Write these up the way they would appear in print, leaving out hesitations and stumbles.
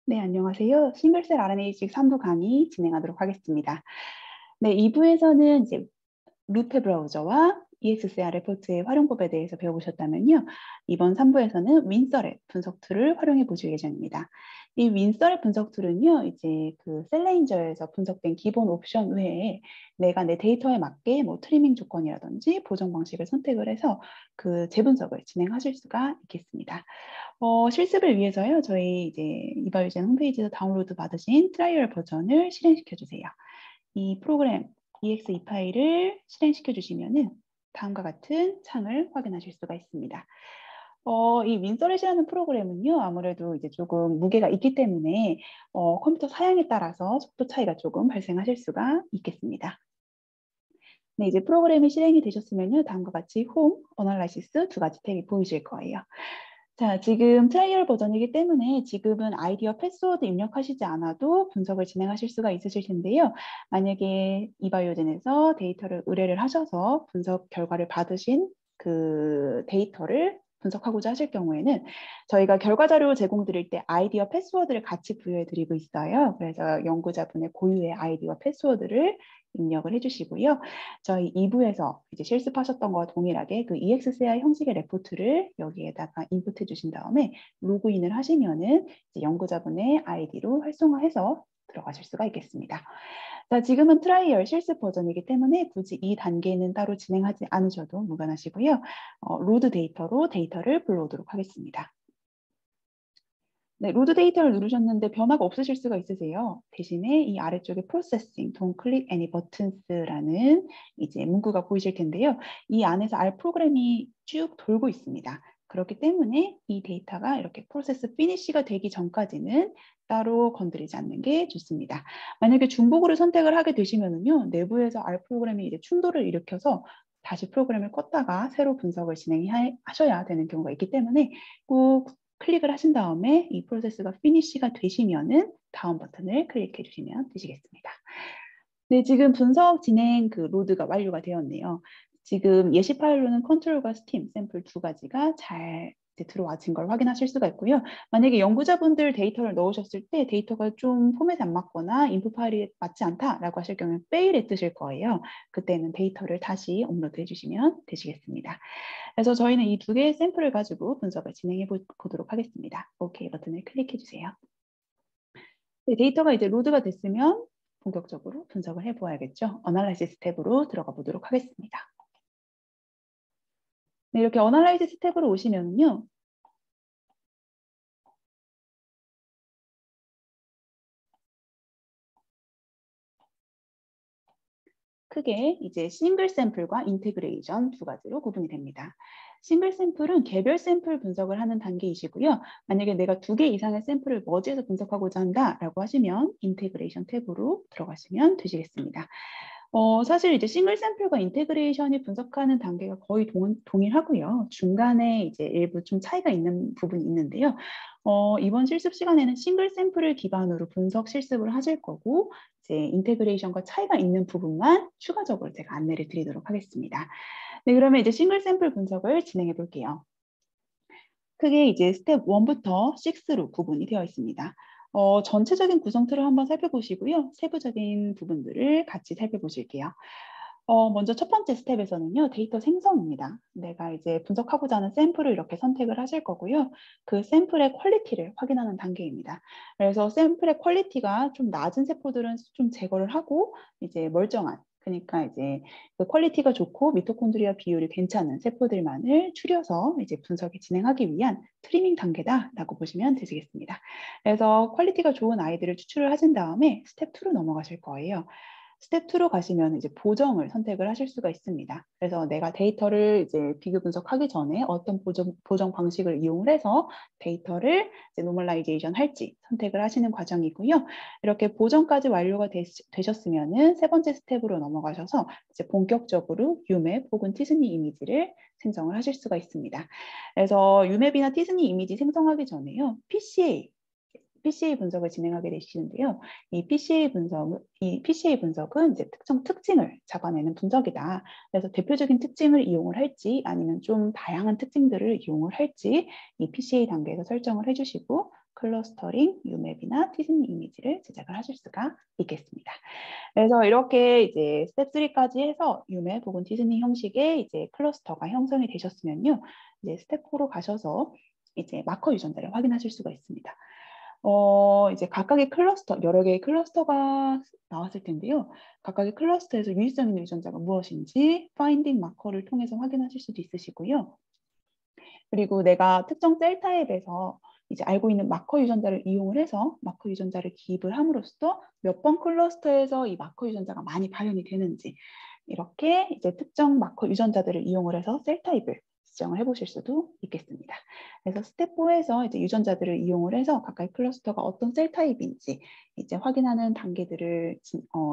네, 안녕하세요. 싱글셀 RNA-식 3부 강의 진행하도록 하겠습니다. 네, 2부에서는 이제 루테 브라우저와 EXCR 레포트의 활용법에 대해서 배워보셨다면요. 이번 3부에서는 윈서랩 분석 툴을 활용해 보실 예정입니다. 이 윈서랩 분석 툴은요, 이제 그 셀레인저에서 분석된 기본 옵션 외에 내가 내 데이터에 맞게 뭐 트리밍 조건이라든지 보정 방식을 선택을 해서 그 재분석을 진행하실 수가 있겠습니다. 실습을 위해서요, 저희 이제 이바유젠 홈페이지에서 다운로드 받으신 트라이얼 버전을 실행시켜 주세요. 이 프로그램 exe 파일을 실행시켜 주시면은 다음과 같은 창을 확인하실 수가 있습니다. 이 윈서렛이라는 프로그램은요, 아무래도 이제 조금 무게가 있기 때문에 컴퓨터 사양에 따라서 속도 차이가 조금 발생하실 수가 있겠습니다. 네, 이제 프로그램이 실행이 되셨으면요, 다음과 같이 홈, 어널라이시스 두 가지 탭이 보이실 거예요. 자, 지금 트라이얼 버전이기 때문에 지금은 아이디와 패스워드 입력하시지 않아도 분석을 진행하실 수가 있으실 텐데요. 만약에 이바이오젠에서 데이터를 의뢰를 하셔서 분석 결과를 받으신 그 데이터를 분석하고자 하실 경우에는 저희가 결과 자료 제공 드릴 때 아이디와 패스워드를 같이 부여해 드리고 있어요. 그래서 연구자분의 고유의 아이디와 패스워드를 입력을 해주시고요. 저희 2부에서 이제 실습하셨던 거와 동일하게 그 EXCI 형식의 레포트를 여기에다가 인풋해 주신 다음에 로그인을 하시면은 이제 연구자분의 아이디로 활성화해서 들어가실 수가 있겠습니다. 자, 지금은 트라이얼 실습 버전이기 때문에 굳이 이 단계는 따로 진행하지 않으셔도 무관하시고요. 로드 데이터로 데이터를 불러오도록 하겠습니다. 네, 로드 데이터를 누르셨는데 변화가 없으실 수가 있으세요. 대신에 이 아래쪽에 Processing, Don't Click Any Buttons라는 이제 문구가 보이실 텐데요. 이 안에서 R 프로그램이 쭉 돌고 있습니다. 그렇기 때문에 이 데이터가 이렇게 프로세스 피니시가 되기 전까지는 따로 건드리지 않는 게 좋습니다. 만약에 중복으로 선택을 하게 되시면은요, 내부에서 R 프로그램이 이제 충돌을 일으켜서 다시 프로그램을 껐다가 새로 분석을 진행하셔야 되는 경우가 있기 때문에 꼭 클릭을 하신 다음에 이 프로세스가 피니시가 되시면은 다음 버튼을 클릭해 주시면 되시겠습니다. 네, 지금 분석 진행 그 로드가 완료가 되었네요. 지금 예시 파일로는 컨트롤과 스팀 샘플 두 가지가 잘 들어와진 걸 확인하실 수가 있고요. 만약에 연구자분들 데이터를 넣으셨을 때 데이터가 좀 포맷이 안 맞거나 인풋 파일이 맞지 않다라고 하실 경우에 fail에 뜨실 거예요. 그때는 데이터를 다시 업로드 해주시면 되시겠습니다. 그래서 저희는 이 두 개의 샘플을 가지고 분석을 진행해 보도록 하겠습니다. OK 버튼을 클릭해 주세요. 네, 데이터가 이제 로드가 됐으면 본격적으로 분석을 해보아야겠죠. 어널라이시스 탭으로 들어가 보도록 하겠습니다. 네, 이렇게 어널라이시스 탭으로 오시면요. 크게 이제 싱글 샘플과 인테그레이션 두 가지로 구분이 됩니다. 싱글 샘플은 개별 샘플 분석을 하는 단계이시고요. 만약에 내가 두 개 이상의 샘플을 머지해서 분석하고자 한다라고 하시면 인테그레이션 탭으로 들어가시면 되시겠습니다. 사실 이제 싱글 샘플과 인테그레이션이 분석하는 단계가 거의 동일하고요. 중간에 이제 일부 좀 차이가 있는 부분이 있는데요. 이번 실습 시간에는 싱글 샘플을 기반으로 분석 실습을 하실 거고, 이제 인테그레이션과 차이가 있는 부분만 추가적으로 제가 안내를 드리도록 하겠습니다. 네, 그러면 이제 싱글 샘플 분석을 진행해 볼게요. 크게 이제 스텝 1부터 6로 구분이 되어 있습니다. 전체적인 구성 틀을 한번 살펴보시고요. 세부적인 부분들을 같이 살펴보실게요. 먼저 첫 번째 스텝에서는요, 데이터 생성입니다. 내가 이제 분석하고자 하는 샘플을 이렇게 선택을 하실 거고요. 그 샘플의 퀄리티를 확인하는 단계입니다. 그래서 샘플의 퀄리티가 좀 낮은 세포들은 좀 제거를 하고, 이제 멀쩡한, 그러니까 이제 그 퀄리티가 좋고 미토콘드리아 비율이 괜찮은 세포들만을 추려서 이제 분석을 진행하기 위한 트리밍 단계다라고 보시면 되시겠습니다. 그래서 퀄리티가 좋은 아이들을 추출을 하신 다음에 스텝 2로 넘어가실 거예요. 스텝 2로 가시면 이제 보정을 선택을 하실 수가 있습니다. 그래서 내가 데이터를 이제 비교 분석하기 전에 어떤 보정 방식을 이용을 해서 데이터를 이제 노멀라이제이션 할지 선택을 하시는 과정이고요. 이렇게 보정까지 완료가 되셨으면은 세 번째 스텝으로 넘어가셔서 이제 본격적으로 UMAP 혹은 티스니 이미지를 생성을 하실 수가 있습니다. 그래서 UMAP이나 티스니 이미지 생성하기 전에요. PCA 분석을 진행하게 되시는데요. 이 PCA 분석은 이제 특정 특징을 잡아내는 분석이다. 그래서 대표적인 특징을 이용을 할지 아니면 좀 다양한 특징들을 이용을 할지 이 PCA 단계에서 설정을 해주시고 클러스터링, UMAP이나 티즈니 이미지를 제작을 하실 수가 있겠습니다. 그래서 이렇게 이제 스텝 3까지 해서 UMAP 혹은 티즈니 형식의 이제 클러스터가 형성이 되셨으면요. 이제 스텝 4로 가셔서 이제 마커 유전자를 확인하실 수가 있습니다. 이제 각각의 클러스터, 여러 개의 클러스터가 나왔을 텐데요. 각각의 클러스터에서 유의성 있는 유전자가 무엇인지 파인딩 마커를 통해서 확인하실 수도 있으시고요. 그리고 내가 특정 셀 타입에서 이제 알고 있는 마커 유전자를 이용을 해서 마커 유전자를 기입을 함으로써 몇 번 클러스터에서 이 마커 유전자가 많이 발현이 되는지 이렇게 이제 특정 마커 유전자들을 이용을 해서 셀 타입을 지정을 해보실 수도 있겠습니다. 그래서 스텝 4에서 이제 유전자들을 이용을 해서 각각의 클러스터가 어떤 셀 타입인지 이제 확인하는 단계들을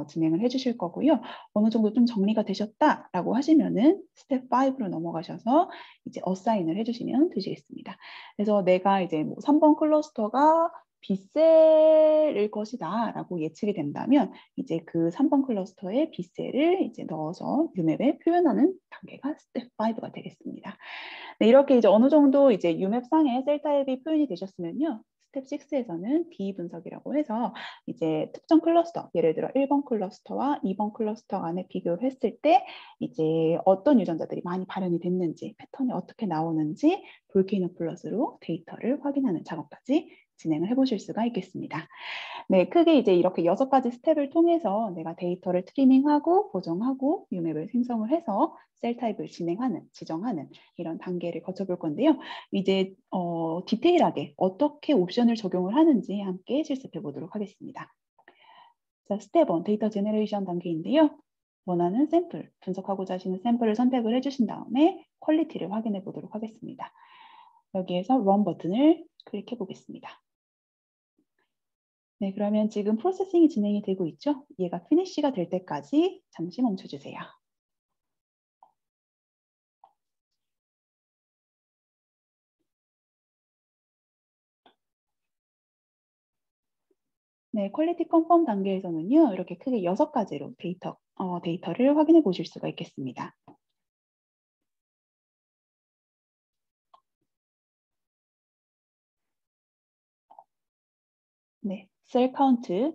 진행을 해주실 거고요. 어느 정도 좀 정리가 되셨다라고 하시면은 스텝 5로 넘어가셔서 이제 어사인을 해주시면 되시겠습니다. 그래서 내가 이제 뭐 3번 클러스터가 B셀일 것이다 라고 예측이 된다면 이제 그 3번 클러스터에 B셀을 이제 넣어서 UMAP에 표현하는 단계가 스텝 5가 되겠습니다. 네, 이렇게 이제 어느 정도 이제 UMAP 상의 셀 타입이 표현이 되셨으면요. 스텝 6에서는 B 분석이라고 해서 이제 특정 클러스터, 예를 들어 1번 클러스터와 2번 클러스터 간에 비교를 했을 때 이제 어떤 유전자들이 많이 발현이 됐는지, 패턴이 어떻게 나오는지 볼케이노 플러스로 데이터를 확인하는 작업까지 진행을 해보실 수가 있겠습니다. 네, 크게 이제 이렇게 6가지 스텝을 통해서 내가 데이터를 트리밍하고 보정하고 UMAP을 생성을 해서 셀 타입을 지정하는 이런 단계를 거쳐볼 건데요. 이제 디테일하게 어떻게 옵션을 적용을 하는지 함께 실습해 보도록 하겠습니다. 자, 스텝 1 데이터 제너레이션 단계인데요. 원하는 샘플, 분석하고자 하시는 샘플을 선택을 해주신 다음에 퀄리티를 확인해 보도록 하겠습니다. 여기에서 Run 버튼을 클릭해 보겠습니다. 네, 그러면 지금 프로세싱이 진행이 되고 있죠? 얘가 피니쉬가 될 때까지 잠시 멈춰주세요. 네, 퀄리티 컨펌 단계에서는요, 이렇게 크게 6가지로 데이터를 확인해 보실 수가 있겠습니다. 네, 셀 카운트,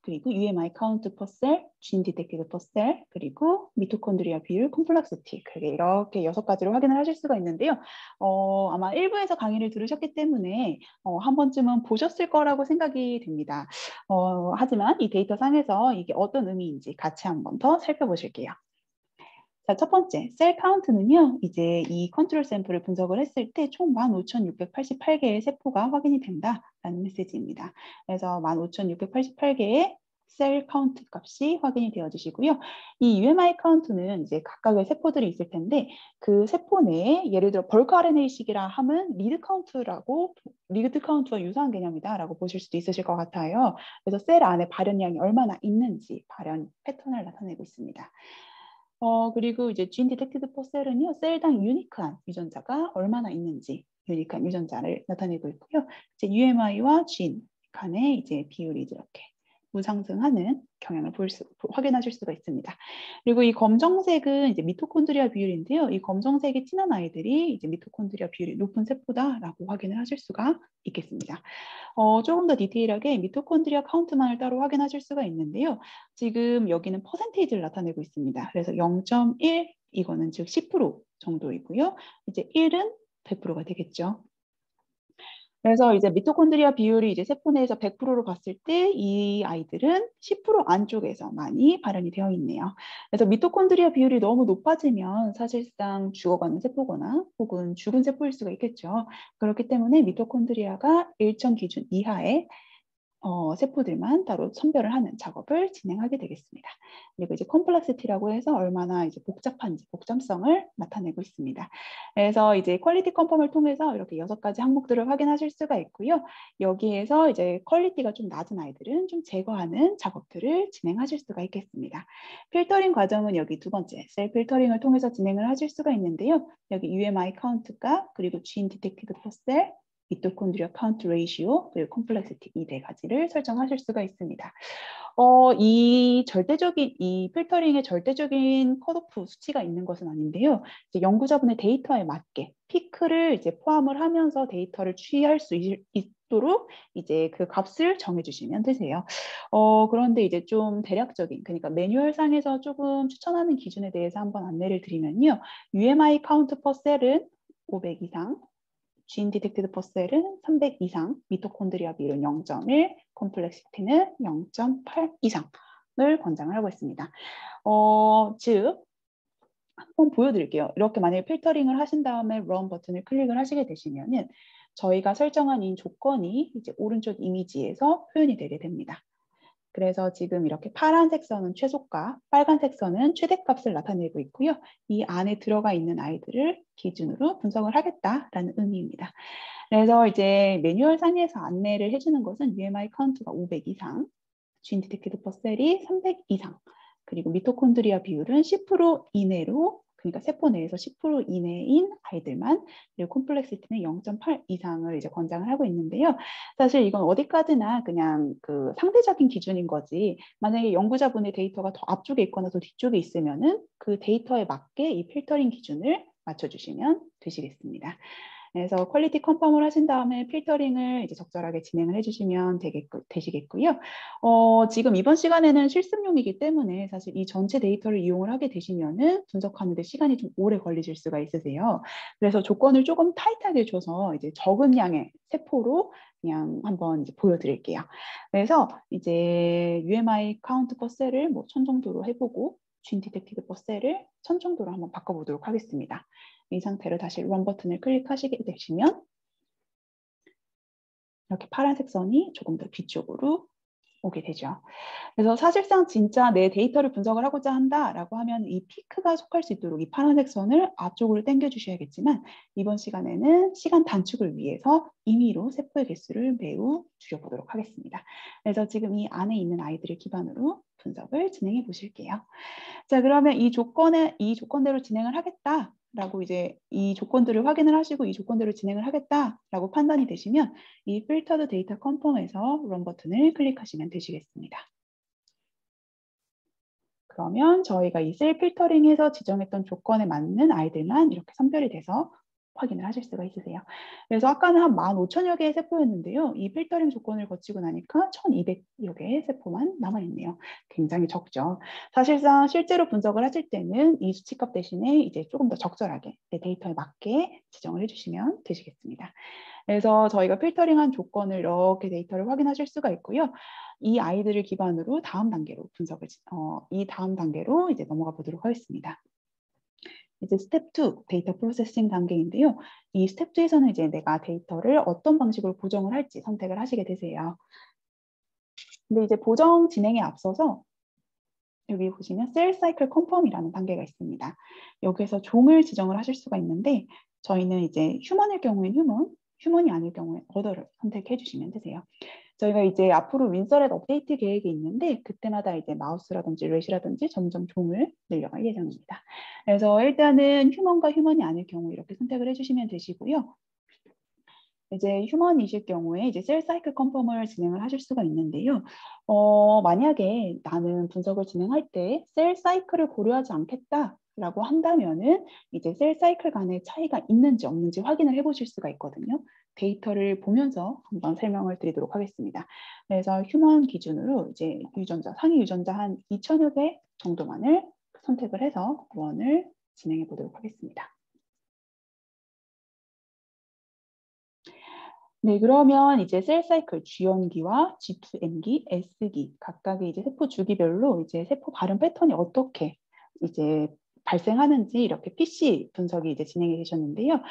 그리고 UMI 카운트 퍼 셀, 진 디텍티드 퍼 셀, 그리고 미토콘드리아 비율, 콤플렉시티, 그게 이렇게 6가지로 확인을 하실 수가 있는데요. 아마 1부에서 강의를 들으셨기 때문에 한 번쯤은 보셨을 거라고 생각이 됩니다. 하지만 이 데이터 상에서 이게 어떤 의미인지 같이 한 번 더 살펴보실게요. 자, 첫 번째, 셀 카운트는요, 이제 이 컨트롤 샘플을 분석을 했을 때 총 15,688개의 세포가 확인이 된다라는 메시지입니다. 그래서 15,688개의 셀 카운트 값이 확인이 되어지시고요. 이 UMI 카운트는 이제 각각의 세포들이 있을 텐데 그 세포 내에 예를 들어 벌크 RNA식이라 하면 리드 카운트와 유사한 개념이다라고 보실 수도 있으실 것 같아요. 그래서 셀 안에 발현량이 얼마나 있는지 발현 패턴을 나타내고 있습니다. 그리고 이제 진 디텍티드 퍼 셀은요, 셀당 유니크한 유전자가 얼마나 있는지 유니크한 유전자를 나타내고 있고요. 이제 UMI와 진 간의 이제 비율이 이렇게 무상승하는 경향을 확인하실 수가 있습니다. 그리고 이 검정색은 이제 미토콘드리아 비율인데요. 이 검정색이 진한 아이들이 이제 미토콘드리아 비율이 높은 세포다라고 확인을 하실 수가 있겠습니다. 조금 더 디테일하게 미토콘드리아 카운트만을 따로 확인하실 수가 있는데요. 지금 여기는 퍼센테이지를 나타내고 있습니다. 그래서 0.1 이거는 즉 10% 정도이고요. 이제 1은 100%가 되겠죠. 그래서 이제 미토콘드리아 비율이 이제 세포 내에서 100%로 봤을 때 이 아이들은 10% 안쪽에서 많이 발현이 되어 있네요. 그래서 미토콘드리아 비율이 너무 높아지면 사실상 죽어가는 세포거나 혹은 죽은 세포일 수가 있겠죠. 그렇기 때문에 미토콘드리아가 일정 기준 이하의 세포들만 따로 선별을 하는 작업을 진행하게 되겠습니다. 그리고 이제 컴플렉시티라고 해서 얼마나 이제 복잡한지 복잡성을 나타내고 있습니다. 그래서 이제 퀄리티 컨펌을 통해서 이렇게 6가지 항목들을 확인하실 수가 있고요. 여기에서 이제 퀄리티가 좀 낮은 아이들은 좀 제거하는 작업들을 진행하실 수가 있겠습니다. 필터링 과정은 여기 두 번째 셀 필터링을 통해서 진행을 하실 수가 있는데요. 여기 UMI 카운트가 그리고 진 디텍티드 퍼 셀, 미토콘드리아 카운트 레이시오, 그리고 콤플렉시티 이 4가지를 설정하실 수가 있습니다. 이 필터링의 절대적인 컷오프 수치가 있는 것은 아닌데요. 이제 연구자분의 데이터에 맞게 피크를 이제 포함을 하면서 데이터를 취할 수 도록 이제 그 값을 정해주시면 되세요. 그런데 이제 좀 대략적인, 그러니까 매뉴얼상에서 조금 추천하는 기준에 대해서 한번 안내를 드리면요. UMI 카운트 퍼 셀은 500 이상, Gene detected per cell은 300 이상, 미토콘드리아 비율은 0.1, 컴플렉시티는 0.8 이상을 권장을 하고 있습니다. 즉 한번 보여드릴게요. 이렇게 만약에 필터링을 하신 다음에 Run 버튼을 클릭을 하시게 되시면은 저희가 설정한 이 조건이 이제 오른쪽 이미지에서 표현이 되게 됩니다. 그래서 지금 이렇게 파란색 선은 최소값, 빨간색 선은 최대값을 나타내고 있고요. 이 안에 들어가 있는 아이들을 기준으로 분석을 하겠다라는 의미입니다. 그래서 이제 매뉴얼 상에서 안내를 해주는 것은 UMI 카운트가 500 이상, Gene detected per cell이 300 이상, 그리고 미토콘드리아 비율은 10% 이내로, 그러니까 세포 내에서 10% 이내인 아이들만, 그리고 콤플렉시티는 0.8 이상을 이제 권장을 하고 있는데요. 사실 이건 어디까지나 그냥 그 상대적인 기준인 거지, 만약에 연구자분의 데이터가 더 앞쪽에 있거나 더 뒤쪽에 있으면은 그 데이터에 맞게 이 필터링 기준을 맞춰주시면 되시겠습니다. 그래서 퀄리티 컨펌을 하신 다음에 필터링을 이제 적절하게 진행을 해주시면 되시겠고요. 지금 이번 시간에는 실습용이기 때문에 사실 이 전체 데이터를 이용을 하게 되시면은 분석하는데 시간이 좀 오래 걸리실 수가 있으세요. 그래서 조건을 조금 타이트하게 줘서 이제 적은 양의 세포로 그냥 한번 이제 보여드릴게요. 그래서 이제 UMI 카운트 퍼 셀을 뭐 1000 정도로 해보고 Gene detected per 셀을 1000 정도로 한번 바꿔보도록 하겠습니다. 이 상태로 다시 Run 버튼을 클릭하시게 되시면 이렇게 파란색 선이 조금 더 뒤쪽으로 오게 되죠. 그래서 사실상 진짜 내 데이터를 분석을 하고자 한다라고 하면 이 피크가 속할 수 있도록 이 파란색 선을 앞쪽으로 당겨 주셔야겠지만 이번 시간에는 시간 단축을 위해서 임의로 세포의 개수를 매우 줄여보도록 하겠습니다. 그래서 지금 이 안에 있는 아이들을 기반으로 분석을 진행해 보실게요. 자, 그러면 이 조건대로 진행을 하겠다라고 이제 이 조건들을 확인을 하시고 이 조건대로 진행을 하겠다라고 판단이 되시면 이 필터드 데이터 컨펌에서 런 버튼을 클릭하시면 되시겠습니다. 그러면 저희가 이 셀 필터링에서 지정했던 조건에 맞는 아이들만 이렇게 선별이 돼서 확인을 하실 수가 있으세요. 그래서 아까는 한 15,000여 개의 세포였는데요. 이 필터링 조건을 거치고 나니까 1,200여 개의 세포만 남아있네요. 굉장히 적죠. 사실상 실제로 분석을 하실 때는 이 수치값 대신에 이제 조금 더 적절하게 내 데이터에 맞게 지정을 해주시면 되시겠습니다. 그래서 저희가 필터링한 조건을 이렇게 데이터를 확인하실 수가 있고요. 이 아이들을 기반으로 다음 단계로 이 다음 단계로 이제 넘어가 보도록 하겠습니다. 이제 스텝 2 데이터 프로세싱 단계인데요. 이 스텝 2에서는 이제 내가 데이터를 어떤 방식으로 보정을 할지 선택을 하시게 되세요. 근데 이제 보정 진행에 앞서서 여기 보시면 셀 사이클 컨펌이라는 단계가 있습니다. 여기에서 종을 지정을 하실 수가 있는데 저희는 이제 휴먼일 경우엔 휴먼이 아닐 경우엔 어더를 선택해 주시면 되세요. 저희가 이제 앞으로 윈서렛 업데이트 계획이 있는데 그때마다 이제 마우스라든지 렛이라든지 점점 종을 늘려갈 예정입니다. 그래서 일단은 휴먼과 휴먼이 아닐 경우 이렇게 선택을 해주시면 되시고요. 이제 휴먼이실 경우에 이제 셀 사이클 컨펌을 진행을 하실 수가 있는데요. 만약에 나는 분석을 진행할 때 셀 사이클을 고려하지 않겠다라고 한다면은 이제 셀 사이클 간의 차이가 있는지 없는지 확인을 해보실 수가 있거든요. 데이터를 보면서 한번 설명을 드리도록 하겠습니다. 그래서 휴먼 기준으로 이제 상위 유전자 한 2,000여 개 정도만을 선택을 해서 원을 진행해 보도록 하겠습니다. 네, 그러면 이제 셀 사이클 G1기와 G2M기, S기 각각의 이제 세포 주기별로 이제 세포 발음 패턴이 어떻게 이제 발생하는지 이렇게 PC 분석이 이제 진행이 되셨는데요.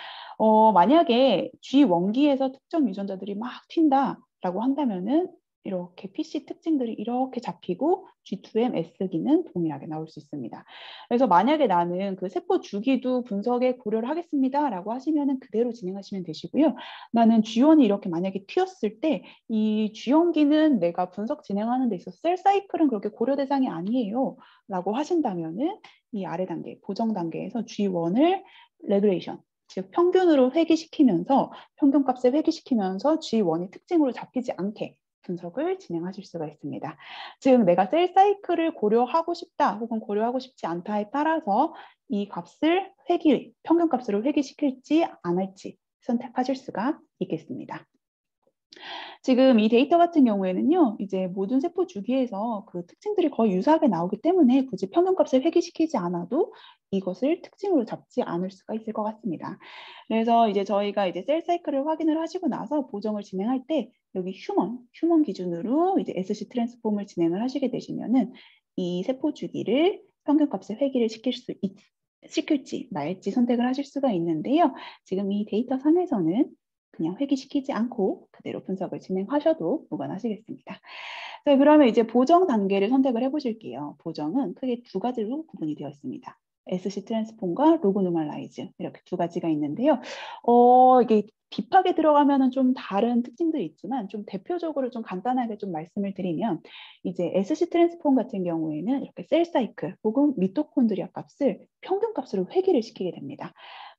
만약에 G1기에서 특정 유전자들이 막 튄다라고 한다면은 이렇게 PC 특징들이 이렇게 잡히고 G2M, S기는 동일하게 나올 수 있습니다. 그래서 만약에 나는 그 세포 주기도 분석에 고려를 하겠습니다라고 하시면은 그대로 진행하시면 되시고요. 나는 G1이 이렇게 만약에 튀었을 때 이 G연기는 내가 분석 진행하는 데 있어서 셀 사이클은 그렇게 고려 대상이 아니에요 라고 하신다면은 이 아래 단계, 보정 단계에서 G1을 레그레이션, 즉 평균으로 회귀시키면서 평균값에 회귀시키면서 G1이 특징으로 잡히지 않게 분석을 진행하실 수가 있습니다. 즉 내가 셀 사이클을 고려하고 싶다 혹은 고려하고 싶지 않다에 따라서 이 값을 평균값으로 회귀시킬지 안 할지 선택하실 수가 있겠습니다. 지금 이 데이터 같은 경우에는요, 이제 모든 세포 주기에서 그 특징들이 거의 유사하게 나오기 때문에 굳이 평균값을 회귀시키지 않아도 이것을 특징으로 잡지 않을 수가 있을 것 같습니다. 그래서 이제 저희가 이제 셀 사이클을 확인을 하시고 나서 보정을 진행할 때 여기 휴먼 기준으로 이제 SC 트랜스폼을 진행을 하시게 되시면은 이 세포 주기를 평균값에 회귀를 시킬지 말지 선택을 하실 수가 있는데요. 지금 이 데이터 상에서는 그냥 회귀시키지 않고 그대로 분석을 진행하셔도 무관하시겠습니다. 자, 그러면 이제 보정 단계를 선택을 해보실게요. 보정은 크게 두 가지로 구분이 되어 있습니다. SC 트랜스폼과 로그 노멀라이즈 이렇게 두 가지가 있는데요. 이게 딥하게 들어가면은 좀 다른 특징들이 있지만 좀 대표적으로 좀 간단하게 좀 말씀을 드리면 이제 SC 트랜스폼 같은 경우에는 이렇게 셀 사이클 혹은 미토콘드리아 값을 평균 값으로 회귀를 시키게 됩니다.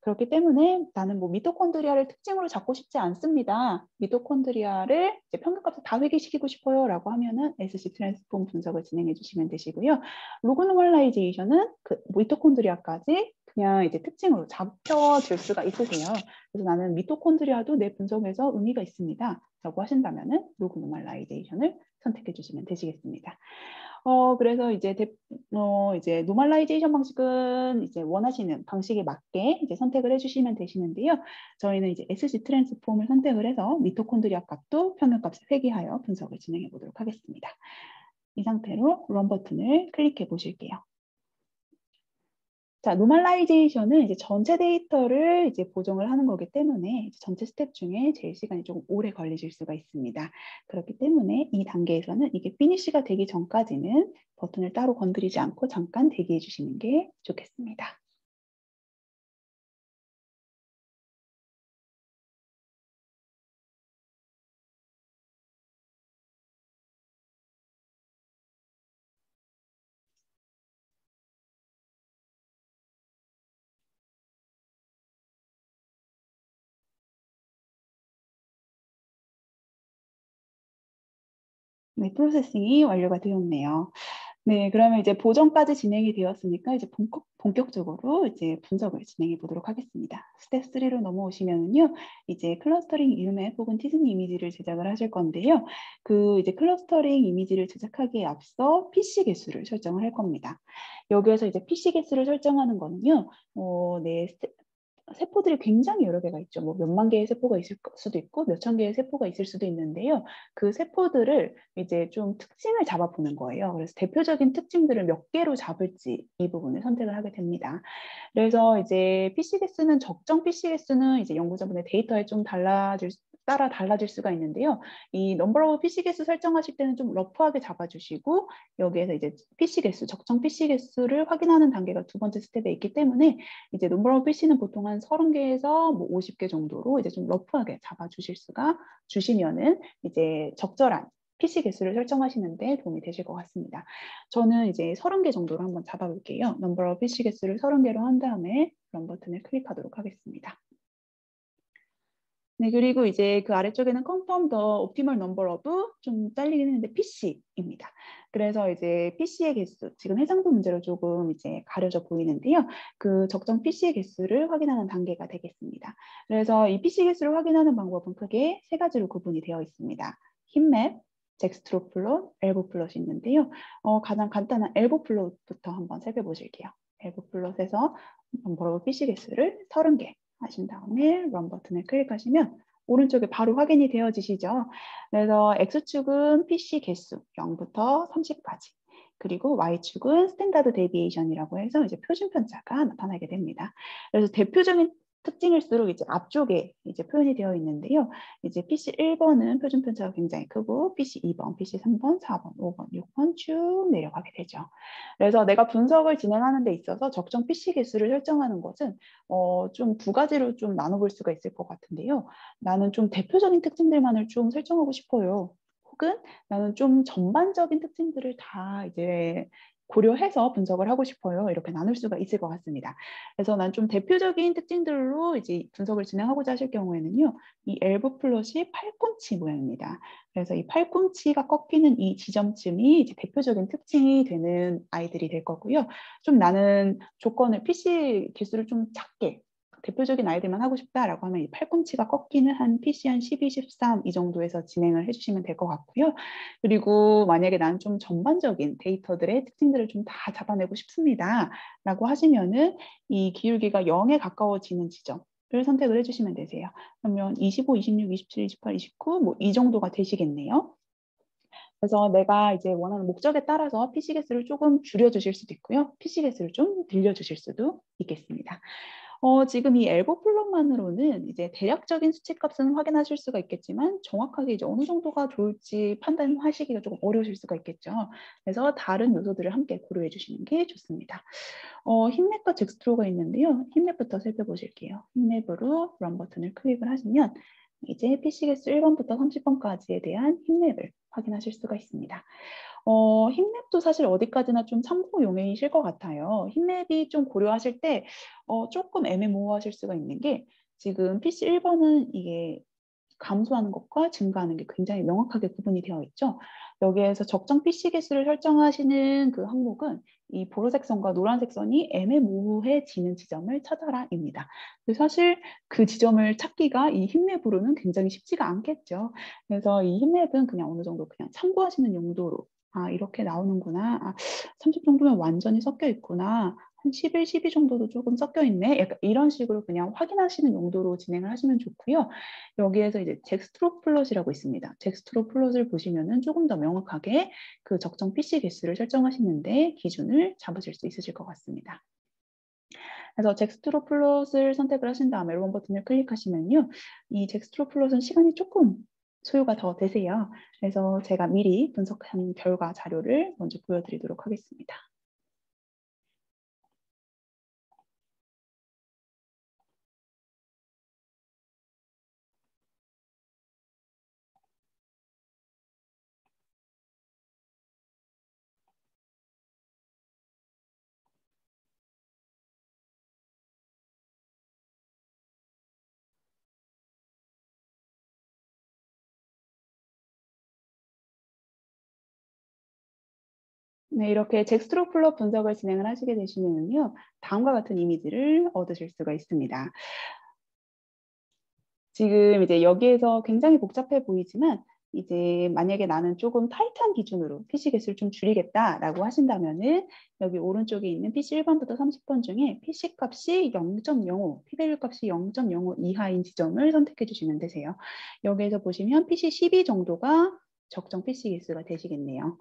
그렇기 때문에 나는 뭐 미토콘드리아를 특징으로 잡고 싶지 않습니다. 미토콘드리아를 이제 평균값을 다 회귀시키고 싶어요 라고 하면은 SC 트랜스폼 분석을 진행해 주시면 되시고요. 로그 노멀라이제이션은 그 미토콘드리아까지 그냥 이제 특징으로 잡혀줄 수가 있으세요. 그래서 나는 미토콘드리아도 내 분석에서 의미가 있습니다. 라고 하신다면은 로그 노멀라이제이션을 선택해 주시면 되시겠습니다. 그래서 이제 노멀라이제이션 방식은 이제 원하시는 방식에 맞게 이제 선택을 해주시면 되시는데요. 저희는 이제 SC 트랜스폼을 선택을 해서 미토콘드리아 값도 평균값을 회귀하여 분석을 진행해 보도록 하겠습니다. 이 상태로 런 버튼을 클릭해 보실게요. 자, 노멀라이제이션은 이제 전체 데이터를 이제 보정을 하는 거기 때문에 전체 스텝 중에 제일 시간이 조금 오래 걸리실 수가 있습니다. 그렇기 때문에 이 단계에서는 이게 피니쉬가 되기 전까지는 버튼을 따로 건드리지 않고 잠깐 대기해 주시는 게 좋겠습니다. 네, 프로세싱이 완료가 되었네요. 네, 그러면 이제 보정까지 진행이 되었으니까 이제 본격적으로 이제 분석을 진행해 보도록 하겠습니다. 스텝 3로 넘어오시면은요, 이제 클러스터링 이메지 혹은 티즈니 이미지를 제작을 하실 건데요. 그 이제 클러스터링 이미지를 제작하기에 앞서 PC 개수를 설정을 할 겁니다. 여기에서 이제 PC 개수를 설정하는 거는요, 네, 세포들이 굉장히 여러 개가 있죠. 뭐 몇만 개의 세포가 있을 수도 있고 몇천 개의 세포가 있을 수도 있는데요. 그 세포들을 이제 좀 특징을 잡아보는 거예요. 그래서 대표적인 특징들을 몇 개로 잡을지 이 부분을 선택을 하게 됩니다. 그래서 이제 PC 개수는 적정 PC 개수는 이제 연구자분의 데이터에 좀 따라 달라질 수가 있는데요. 이 넘버 오브 PC 개수 설정하실 때는 좀 러프하게 잡아주시고 여기에서 이제 PC 개수, 적정 PC 개수를 확인하는 단계가 두 번째 스텝에 있기 때문에 이제 넘버 오브 PC는 보통 한 30개에서 뭐 50개 정도로 이제 좀 러프하게 주시면은 이제 적절한 PC 개수를 설정하시는데 도움이 되실 것 같습니다. 저는 이제 30개 정도로 한번 잡아볼게요. 넘버 오브 PC 개수를 30개로 한 다음에 런 버튼을 클릭하도록 하겠습니다. 네, 그리고 이제 그 아래쪽에는 confirm the optimal number of 좀 잘리긴 했는데 PC입니다. 그래서 이제 PC의 개수, 지금 해상도 문제로 조금 이제 가려져 보이는데요. 그 적정 PC의 개수를 확인하는 단계가 되겠습니다. 그래서 이 PC 개수를 확인하는 방법은 크게 세 가지로 구분이 되어 있습니다. 힙맵, 잭스트로 플롯, 엘보 플롯이 있는데요. 가장 간단한 엘보 플롯부터 한번 살펴보실게요. 엘보 플롯에서 넘버 PC 개수를 30개 하신 다음에 런 버튼을 클릭하시면 오른쪽에 바로 확인이 되어지시죠. 그래서 X축은 PC 개수 0부터 30까지 그리고 Y축은 스탠다드 데비에이션이라고 해서 이제 표준 편차가 나타나게 됩니다. 그래서 대표적인 특징일수록 이제 앞쪽에 이제 표현이 되어 있는데요. 이제 PC 1번은 표준 편차가 굉장히 크고 PC 2번, PC 3번, 4번, 5번, 6번 쭉 내려가게 되죠. 그래서 내가 분석을 진행하는 데 있어서 적정 PC 개수를 설정하는 것은 좀 두 가지로 좀 나눠볼 수가 있을 것 같은데요. 나는 좀 대표적인 특징들만을 좀 설정하고 싶어요. 혹은 나는 좀 전반적인 특징들을 다 이제 고려해서 분석을 하고 싶어요. 이렇게 나눌 수가 있을 것 같습니다. 그래서 난 좀 대표적인 특징들로 이제 분석을 진행하고자 하실 경우에는요. 이 엘보 플롯이 팔꿈치 모양입니다. 그래서 이 팔꿈치가 꺾이는 이 지점쯤이 이제 대표적인 특징이 되는 아이들이 될 거고요. 좀 나는 조건을 PC 개수를 좀 작게 대표적인 아이들만 하고 싶다라고 하면 이 팔꿈치가 꺾이는 한 PC 한 12, 13 이 정도에서 진행을 해주시면 될 것 같고요. 그리고 만약에 나는 좀 전반적인 데이터들의 특징들을 좀 다 잡아내고 싶습니다. 라고 하시면은 이 기울기가 0에 가까워지는 지점을 선택을 해주시면 되세요. 그러면 25, 26, 27, 28, 29 뭐 이 정도가 되시겠네요. 그래서 내가 이제 원하는 목적에 따라서 PC 개수를 조금 줄여주실 수도 있고요. PC 개수를 좀 늘려주실 수도 있겠습니다. 지금 이 엘보 플롯만으로는 이제 대략적인 수치값은 확인하실 수가 있겠지만 정확하게 이제 어느 정도가 좋을지 판단하시기가 조금 어려우실 수가 있겠죠. 그래서 다른 요소들을 함께 고려해 주시는 게 좋습니다. 힙맵과 잭스트로가 있는데요. 힙맵부터 살펴보실게요. 힙맵으로 런 버튼을 클릭을 하시면 이제 PC 개수 1번부터 30번까지에 대한 힙맵을 확인하실 수가 있습니다. 힙맵도 사실 어디까지나 좀 참고용이실 것 같아요. 힙맵이 좀 고려하실 때 조금 애매모호하실 수가 있는 게 지금 PC 1번은 이게 감소하는 것과 증가하는 게 굉장히 명확하게 구분이 되어 있죠. 여기에서 적정 PC 개수를 설정하시는 그 항목은 이 보라색 선과 노란색 선이 애매모호해지는 지점을 찾아라입니다. 사실 그 지점을 찾기가 이 힙맵으로는 굉장히 쉽지가 않겠죠. 그래서 이 힙맵은 그냥 어느 정도 그냥 참고하시는 용도로 이렇게 나오는구나. 30 정도면 완전히 섞여 있구나. 한 11, 12 정도도 조금 섞여 있네. 약간 이런 식으로 그냥 확인하시는 용도로 진행을 하시면 좋고요. 여기에서 이제 잭스트로 플롯이라고 있습니다. 잭스트로 플롯을 보시면은 조금 더 명확하게 그 적정 PC 개수를 설정하시는데 기준을 잡으실 수 있으실 것 같습니다. 그래서 잭스트로 플롯을 선택을 하신 다음에 론 버튼을 클릭하시면요. 이 잭스트로 플롯은 시간이 조금 소요가 더 되세요. 그래서 제가 미리 분석한 결과 자료를 먼저 보여드리도록 하겠습니다. 네, 이렇게 잭스트로 플롯 분석을 진행을 하시게 되시면요. 다음과 같은 이미지를 얻으실 수가 있습니다. 지금 이제 여기에서 굉장히 복잡해 보이지만 이제 만약에 나는 조금 타이트한 기준으로 PC 개수를 좀 줄이겠다라고 하신다면은 여기 오른쪽에 있는 PC 1번부터 30번 중에 PC 값이 0.05, p-value 값이 0.05 이하인 지점을 선택해 주시면 되세요. 여기에서 보시면 PC 12 정도가 적정 PC 개수가 되시겠네요.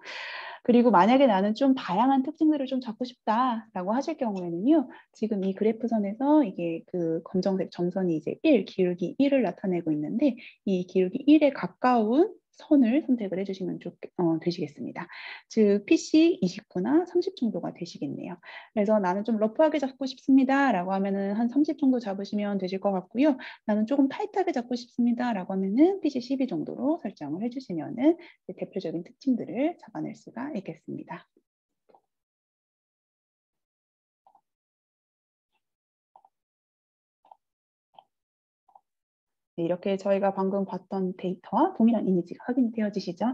그리고 만약에 나는 좀 다양한 특징들을 좀 잡고 싶다라고 하실 경우에는요. 지금 이 그래프선에서 이게 그 검정색 점선이 이제 1, 기울기 1을 나타내고 있는데 이 기울기 1에 가까운 선을 선택을 해주시면 되시겠습니다. 즉 PC 29나 30 정도가 되시겠네요. 그래서 나는 좀 러프하게 잡고 싶습니다라고 하면은 한 30 정도 잡으시면 되실 것 같고요. 나는 조금 타이트하게 잡고 싶습니다라고 하면은 PC 12 정도로 설정을 해주시면은 대표적인 특징들을 잡아낼 수가 있겠습니다. 네, 이렇게 저희가 방금 봤던 데이터와 동일한 이미지가 확인되어지시죠?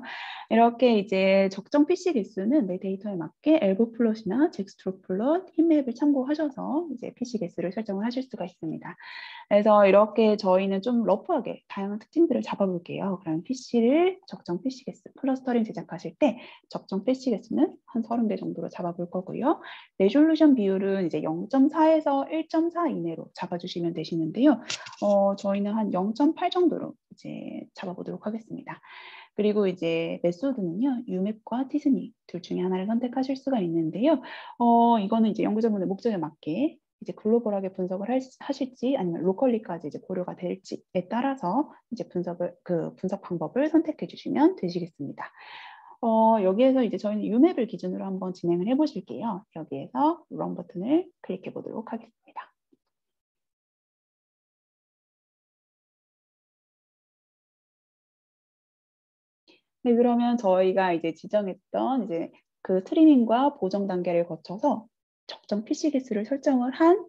이렇게 이제 적정 PC 개수는 내 데이터에 맞게 엘보 플롯이나 잭스트로 플롯, 힙맵을 참고하셔서 이제 PC 개수를 설정을 하실 수가 있습니다. 그래서 이렇게 저희는 좀 러프하게 다양한 특징들을 잡아볼게요. 그럼 PC를 적정 PC 개수, 클러스터링 제작하실 때 적정 PC 개수는 한 30개 정도로 잡아볼 거고요. 레졸루션 비율은 이제 0.4에서 1.4 이내로 잡아주시면 되시는데요. 저희는 한 0.8 정도로 이제 잡아보도록 하겠습니다. 그리고 이제 메소드는요, 유맵과 티스니 둘 중에 하나를 선택하실 수가 있는데요. 이거는 이제 연구자분의 목적에 맞게 이제 글로벌하게 분석을 하실지 아니면 로컬리까지 이제 고려가 될지에 따라서 이제 분석 방법을 선택해 주시면 되시겠습니다. 여기에서 이제 저희는 유맵을 기준으로 한번 진행을 해 보실게요. 여기에서 런 버튼을 클릭해 보도록 하겠습니다. 네, 그러면 저희가 이제 지정했던 이제 그 트리밍과 보정 단계를 거쳐서 적정 PC 개수를 설정을 한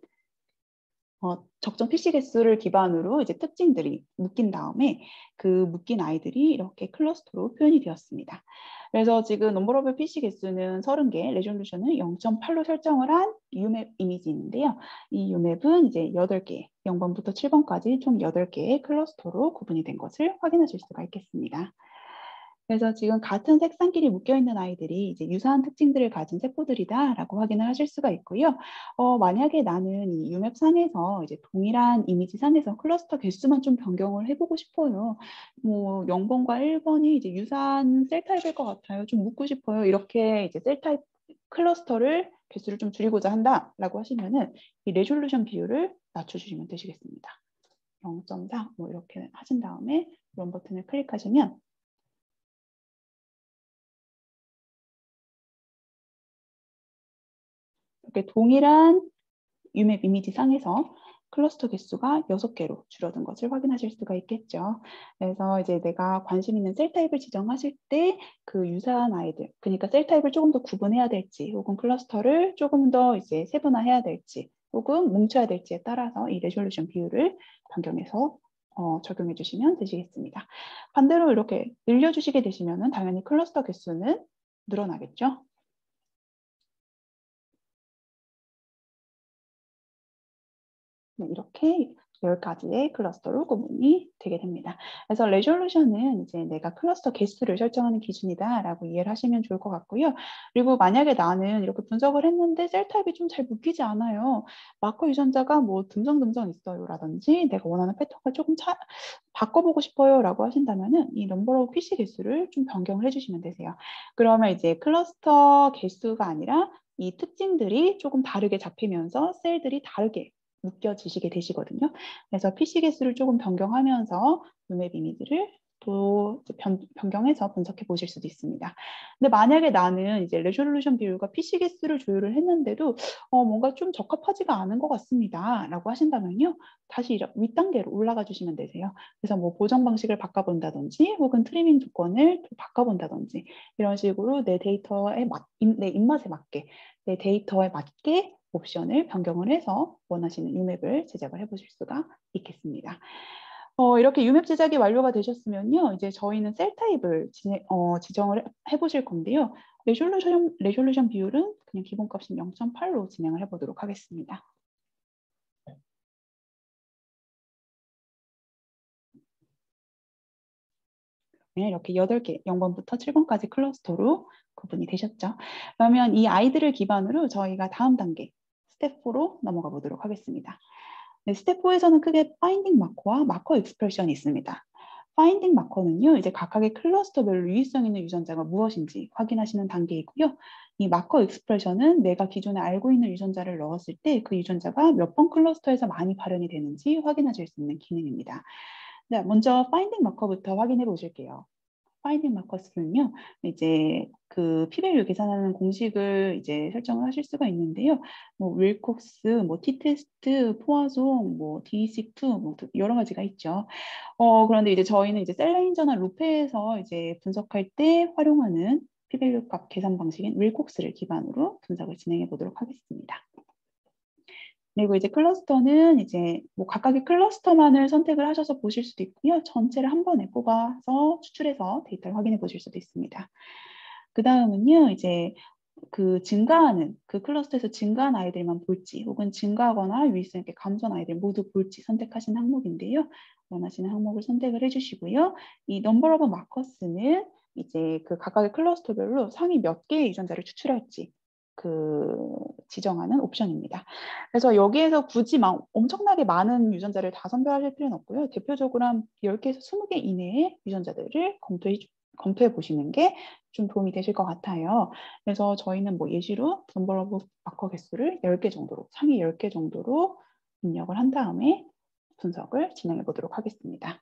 적정 PC 개수를 기반으로 이제 특징들이 묶인 다음에 그 묶인 아이들이 이렇게 클러스터로 표현이 되었습니다. 그래서 지금 넘버 오브 PC 개수는 30개, 레졸루션은 0.8로 설정을 한 UMAP 이미지인데요. 이 UMAP은 이제 8개, 0번부터 7번까지 총 8개의 클러스터로 구분이 된 것을 확인하실 수가 있겠습니다. 그래서 지금 같은 색상끼리 묶여있는 아이들이 이제 유사한 특징들을 가진 세포들이다라고 확인을 하실 수가 있고요. 만약에 나는 이 UMAP 상에서 이제 동일한 이미지 상에서 클러스터 개수만 좀 변경을 해보고 싶어요. 뭐 0번과 1번이 이제 유사한 셀 타입일 것 같아요. 좀 묶고 싶어요. 이렇게 이제 셀 타입 클러스터를 개수를 좀 줄이고자 한다라고 하시면은 이 레졸루션 비율을 낮춰주시면 되시겠습니다. 0.4 뭐 이렇게 하신 다음에 런 버튼을 클릭하시면 이렇게 동일한 UMAP 이미지 상에서 클러스터 개수가 6개로 줄어든 것을 확인하실 수가 있겠죠. 그래서 이제 내가 관심 있는 셀 타입을 지정하실 때 그 유사한 아이들, 그러니까 셀 타입을 조금 더 구분해야 될지, 혹은 클러스터를 조금 더 이제 세분화해야 될지, 혹은 뭉쳐야 될지에 따라서 이 레졸루션 비율을 변경해서 적용해 주시면 되시겠습니다. 반대로 이렇게 늘려주시게 되시면 당연히 클러스터 개수는 늘어나겠죠. 네, 이렇게 10가지의 클러스터로 구분이 되게 됩니다. 그래서 레졸루션은 이제 내가 클러스터 개수를 설정하는 기준이다라고 이해를 하시면 좋을 것 같고요. 그리고 만약에 나는 이렇게 분석을 했는데 셀 타입이 좀 잘 묶이지 않아요. 마커 유전자가 뭐 듬성듬성 있어요라든지 내가 원하는 패턴을 조금 바꿔보고 싶어요라고 하신다면은 이 넘버 오브 PC 개수를 좀 변경을 해주시면 되세요. 그러면 이제 클러스터 개수가 아니라 이 특징들이 조금 다르게 잡히면서 셀들이 다르게 묶여지시게 되시거든요. 그래서 PC 개수를 조금 변경하면서 룸앱 이미지를 또 변경해서 분석해 보실 수도 있습니다. 근데 만약에 나는 이제 레졸루션 비율과 PC 개수를 조율을 했는데도 뭔가 좀 적합하지가 않은 것 같습니다. 라고 하신다면요. 다시 윗단계로 올라가 주시면 되세요. 그래서 뭐 보정 방식을 바꿔본다든지 혹은 트리밍 조건을 바꿔본다든지 이런 식으로 내 데이터에 내 입맛에 맞게 내 데이터에 맞게 옵션을 변경을 해서 원하시는 UMAP을 제작을 해보실 수가 있겠습니다. 이렇게 UMAP 제작이 완료가 되셨으면요. 이제 저희는 셀 타입을 지정을 해보실 건데요. 레졸루션 비율은 그냥 기본값인 0.8로 진행을 해보도록 하겠습니다. 이렇게 8개, 0번부터 7번까지 클러스터로 구분이 되셨죠. 그러면 이 아이들을 기반으로 저희가 다음 단계, 스텝 4로 넘어가 보도록 하겠습니다. 네, 스텝 4에서는 크게 파인딩 마커와 마커 익스프레션이 있습니다. 파인딩 마커는요, 이제 각각의 클러스터별로 유의성 있는 유전자가 무엇인지 확인하시는 단계이고요. 이 마커 익스프레션은 내가 기존에 알고 있는 유전자를 넣었을 때 그 유전자가 몇 번 클러스터에서 많이 발현이 되는지 확인하실 수 있는 기능입니다. 네, 먼저 파인딩 마커부터 확인해 보실게요. 파인딩 마커스는요, 이제 그 p-밸류 계산하는 공식을 이제 설정을 하실 수가 있는데요. 뭐 윌콕스, 뭐 t-테스트, 포화송, 뭐 d-seq 뭐 여러 가지가 있죠. 그런데 이제 저희는 이제 셀레인저나 루페에서 이제 분석할 때 활용하는 p-밸류 값 계산 방식인 윌콕스를 기반으로 분석을 진행해 보도록 하겠습니다. 그리고 이제 클러스터는 이제 뭐 각각의 클러스터만을 선택을 하셔서 보실 수도 있고요. 전체를 한 번에 뽑아서 추출해서 데이터를 확인해 보실 수도 있습니다. 그 다음은요, 이제 그 증가하는 그 클러스터에서 증가한 아이들만 볼지 혹은 증가하거나 유의성 있게 감소한 아이들 모두 볼지 선택하신 항목인데요. 원하시는 항목을 선택을 해주시고요. 이 넘버 오브 마커스는 이제 그 각각의 클러스터별로 상위 몇 개의 유전자를 추출할지 그 지정하는 옵션입니다. 그래서 여기에서 굳이 막 엄청나게 많은 유전자를 다 선별하실 필요는 없고요. 대표적으로 한 10개에서 20개 이내의 유전자들을 검토해 보시는 게 좀 도움이 되실 것 같아요. 그래서 저희는 뭐 예시로 넘버 오브 마커 개수를 10개 정도로, 상위 10개 정도로 입력을 한 다음에 분석을 진행해 보도록 하겠습니다.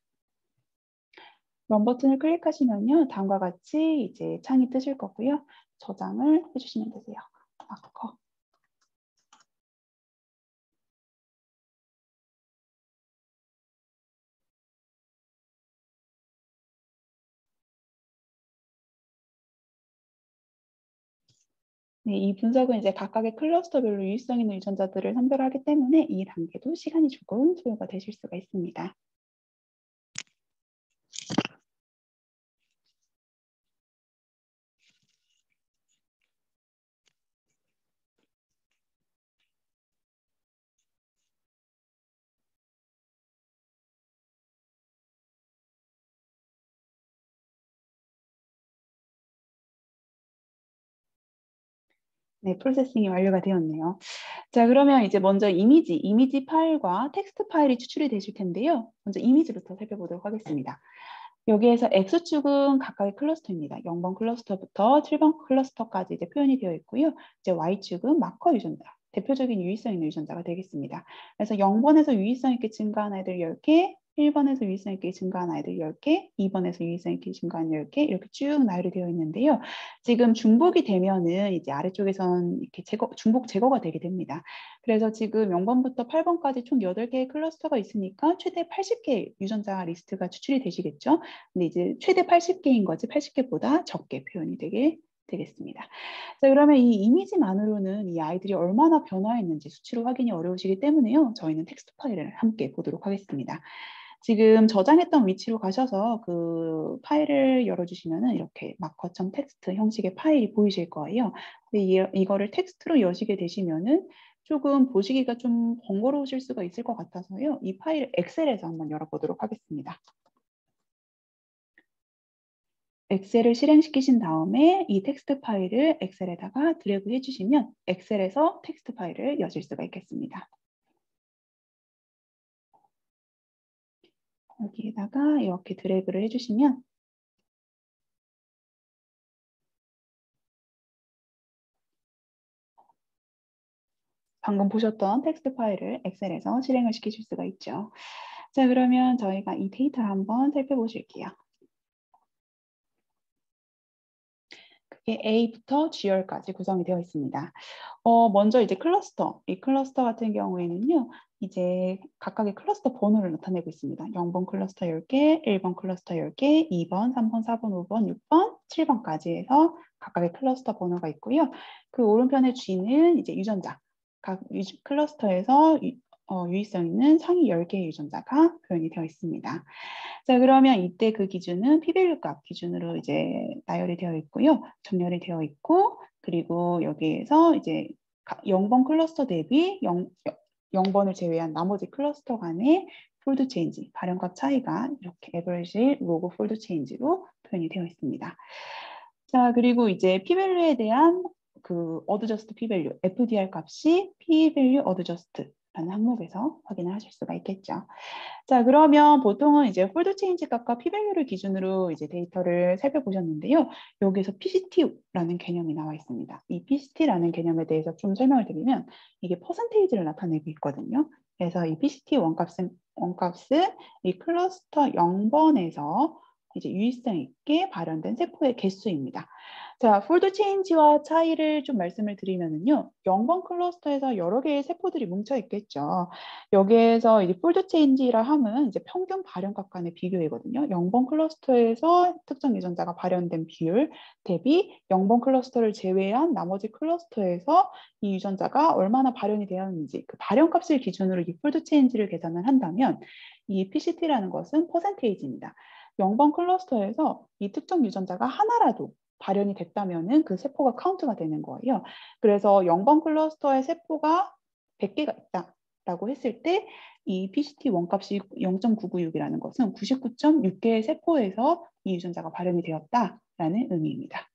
런 버튼을 클릭하시면요. 다음과 같이 이제 창이 뜨실 거고요. 저장을 해주시면 되세요. 마커. 네, 이 분석은 이제 각각의 클러스터별로 유의성 있는 유전자들을 선별하기 때문에 이 단계도 시간이 조금 소요가 되실 수가 있습니다. 네, 프로세싱이 완료가 되었네요. 자, 그러면 이제 먼저 이미지 파일과 텍스트 파일이 추출이 되실 텐데요. 먼저 이미지부터 살펴보도록 하겠습니다. 여기에서 X축은 각각의 클러스터입니다. 0번 클러스터부터 7번 클러스터까지 이제 표현이 되어 있고요. 이제 Y축은 마커 유전자, 대표적인 유의성 있는 유전자가 되겠습니다. 그래서 0번에서 유의성 있게 증가한 아이들 10개, 1번에서 유의성 있게 증가한 아이들 10개, 2번에서 유의성 있게 증가한 10개 이렇게 쭉 나열이 되어 있는데요. 지금 중복이 되면은 이제 아래쪽에선 이렇게 중복 제거가 되게 됩니다. 그래서 지금 0번부터 8번까지 총 8개의 클러스터가 있으니까 최대 80개 유전자 리스트가 추출이 되시겠죠. 근데 이제 최대 80개인 거지 80개보다 적게 표현이 되겠습니다. 자, 그러면 이 이미지만으로는 이 아이들이 얼마나 변화했는지 수치로 확인이 어려우시기 때문에요. 저희는 텍스트 파일을 함께 보도록 하겠습니다. 지금 저장했던 위치로 가셔서 그 파일을 열어주시면은 이렇게 마커.txt 형식의 파일이 보이실 거예요. 근데 이거를 텍스트로 여시게 되시면은 조금 보시기가 좀 번거로우실 수가 있을 것 같아서요. 이 파일을 엑셀에서 한번 열어보도록 하겠습니다. 엑셀을 실행시키신 다음에 이 텍스트 파일을 엑셀에다가 드래그 해주시면 엑셀에서 텍스트 파일을 여실 수가 있겠습니다. 여기에다가 이렇게 드래그를 해주시면 방금 보셨던 텍스트 파일을 엑셀에서 실행을 시키실 수가 있죠. 자, 그러면 저희가 이 데이터를 한번 살펴보실게요. 그게 A부터 G열까지 구성이 되어 있습니다. 먼저 이제 클러스터, 이 클러스터 같은 경우에는요, 이제 각각의 클러스터 번호를 나타내고 있습니다. 0번 클러스터 10개, 1번 클러스터 10개, 2번, 3번, 4번, 5번, 6번, 7번까지 해서 각각의 클러스터 번호가 있고요. 그 오른편의 G는 이제 유전자, 각 클러스터에서 유의성 있는 상위 10개의 유전자가 표현이 되어 있습니다. 자, 그러면 이때 그 기준은 p-밸류 값 기준으로 이제 나열이 되어 있고요. 정렬이 되어 있고, 그리고 여기에서 이제 0번 클러스터 대비 0번을 제외한 나머지 클러스터 간의 폴드 체인지, 발현값 차이가 이렇게 에버리지 로그 폴드 체인지로 표현이 되어 있습니다. 자, 그리고 이제 p-밸류에 대한 그 어드저스트 p-밸류, FDR 값이 p-밸류 어드저스트라는 항목에서 확인을 하실 수가 있겠죠. 자, 그러면 보통은 이제 폴드 체인지 값과 p-밸류를 기준으로 이제 데이터를 살펴보셨는데요. 여기서 PCT라는 개념이 나와 있습니다. 이 PCT라는 개념에 대해서 좀 설명을 드리면 이게 퍼센테이지를 나타내고 있거든요. 그래서 이 PCT 원값은 이 클러스터 0번에서 이제 유의성 있게 발현된 세포의 개수입니다. 자, 폴드 체인지와 차이를 좀 말씀을 드리면은요. 0번 클러스터에서 여러 개의 세포들이 뭉쳐 있겠죠. 여기에서 이제 폴드 체인지라 함은 이제 평균 발현값 간의 비교이거든요. 0번 클러스터에서 특정 유전자가 발현된 비율 대비 0번 클러스터를 제외한 나머지 클러스터에서 이 유전자가 얼마나 발현이 되었는지 그 발현값을 기준으로 이 폴드 체인지를 계산을 한다면 이 PCT라는 것은 퍼센테이지입니다. 0번 클러스터에서 이 특정 유전자가 하나라도 발현이 됐다면은 그 세포가 카운트가 되는 거예요. 그래서 0번 클러스터의 세포가 100개가 있다라고 했을 때 이 PCT 원값이 0.996이라는 것은 99.6개의 세포에서 이 유전자가 발현이 되었다라는 의미입니다.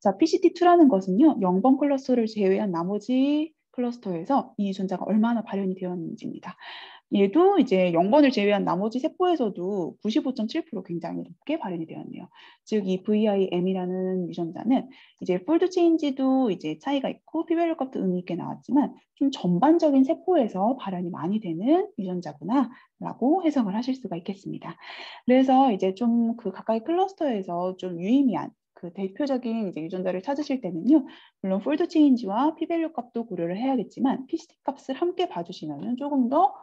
자, PCT2라는 것은요, 0번 클러스터를 제외한 나머지 클러스터에서 이 유전자가 얼마나 발현이 되었는지입니다. 얘도 이제 0번을 제외한 나머지 세포에서도 95.7% 굉장히 높게 발현이 되었네요. 즉, 이 VIM이라는 유전자는 이제 폴드 체인지도 이제 차이가 있고 p-밸류 값도 의미 있게 나왔지만 좀 전반적인 세포에서 발현이 많이 되는 유전자구나라고 해석을 하실 수가 있겠습니다. 그래서 이제 좀 그 각각의 클러스터에서 좀 유의미한 그 대표적인 이제 유전자를 찾으실 때는요, 물론 폴드 체인지와 p-밸류 값도 고려를 해야겠지만 PCT 값을 함께 봐주시면 조금 더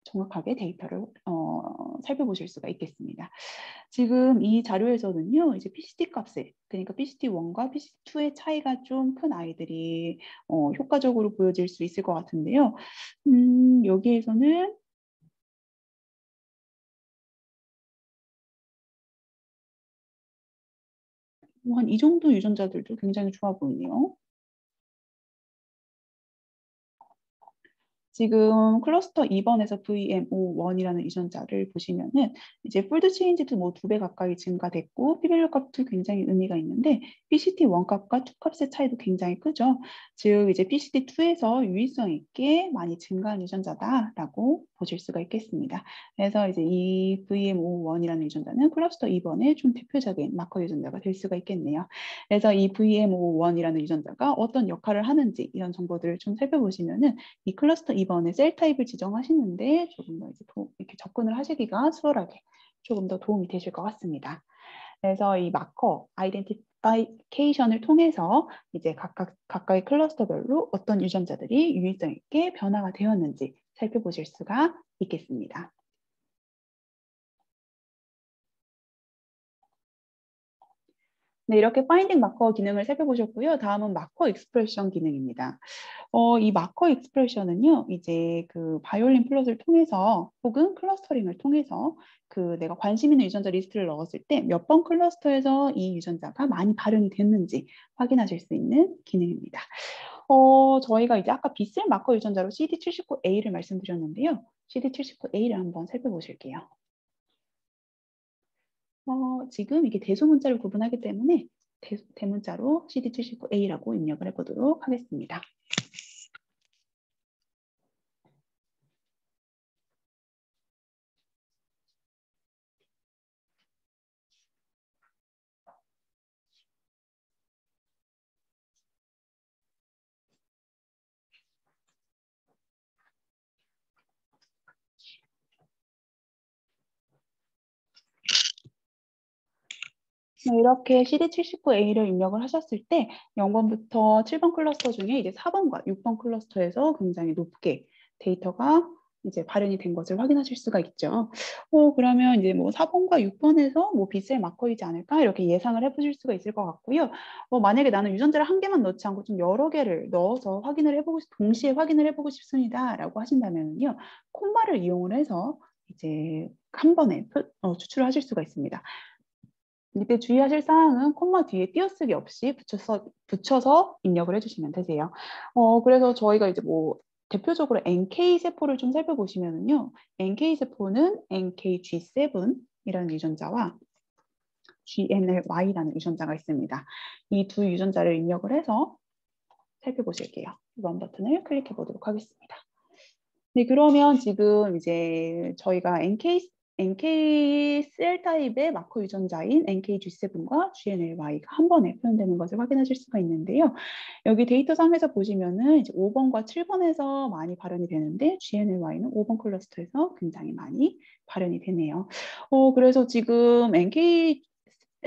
정확하게 데이터를 살펴보실 수가 있겠습니다. 지금 이 자료에서는요, 이제 PCT 값에, 그러니까 PCT1과 PCT2의 차이가 좀 큰 아이들이 효과적으로 보여질 수 있을 것 같은데요. 여기에서는 한 이 정도 유전자들도 굉장히 좋아 보이네요. 지금 클러스터 2번에서 VMO1이라는 유전자를 보시면은 이제 폴드 체인지도 뭐 2배 가까이 증가됐고 p-밸류 값도 굉장히 의미가 있는데 PCT1 값과 2 값의 차이도 굉장히 크죠. 즉 이제 PCT2에서 유의성 있게 많이 증가한 유전자다라고 보실 수가 있겠습니다. 그래서 이제 이 VMO1이라는 유전자는 클러스터 2번의 좀 대표적인 마커 유전자가 될 수가 있겠네요. 그래서 이 VMO1이라는 유전자가 어떤 역할을 하는지 이런 정보들을 좀 살펴보시면은 이 클러스터 2번에 셀 타입을 지정하시는데 조금 더 이제 이렇게 접근을 하시기가 수월하게 조금 더 도움이 되실 것 같습니다. 그래서 이 마커 아이덴티피케이션을 통해서 이제 각각의 클러스터별로 어떤 유전자들이 유의성 있게 변화가 되었는지 살펴보실 수가 있겠습니다. 네, 이렇게 파인딩 마커 기능을 살펴보셨고요. 다음은 마커 익스프레션 기능입니다. 이 마커 익스프레션은요, 이제 그 바이올린 플롯을 통해서 혹은 클러스터링을 통해서 그 내가 관심 있는 유전자 리스트를 넣었을 때 몇 번 클러스터에서 이 유전자가 많이 발현이 됐는지 확인하실 수 있는 기능입니다. 저희가 이제 아까 비셀 마커 유전자로 CD79A를 말씀드렸는데요. CD79A를 한번 살펴보실게요. 지금 이게 대소문자를 구분하기 때문에 대문자로 CD79A라고 입력을 해보도록 하겠습니다. 이렇게 CD79A를 입력을 하셨을 때 0번부터 7번 클러스터 중에 이제 4번과 6번 클러스터에서 굉장히 높게 데이터가 이제 발현이 된 것을 확인하실 수가 있죠. 그러면 이제 뭐 4번과 6번에서 뭐 비셀 마커이지 않을까 이렇게 예상을 해보실 수가 있을 것 같고요. 만약에 나는 유전자를 한 개만 넣지 않고 좀 여러 개를 넣어서 동시에 확인을 해보고 싶습니다라고 하신다면요, 콤마를 이용을 해서 이제 한 번에 추출을 하실 수가 있습니다. 이때 주의하실 사항은 콤마 뒤에 띄어쓰기 없이 붙여서 입력을 해주시면 되세요. 그래서 저희가 이제 뭐 대표적으로 NK 세포를 좀 살펴보시면은요, NK 세포는 NKG7이라는 유전자와 GNLY라는 유전자가 있습니다. 이 두 유전자를 입력을 해서 살펴보실게요. 런 버튼을 클릭해 보도록 하겠습니다. 네, 그러면 지금 이제 저희가 NK 셀 타입의 마커 유전자인 NKG7과 GNLY가 한 번에 표현되는 것을 확인하실 수가 있는데요. 여기 데이터 상에서 보시면은 이제 5번과 7번에서 많이 발현이 되는데 GNLY는 5번 클러스터에서 굉장히 많이 발현이 되네요. 그래서 지금 NK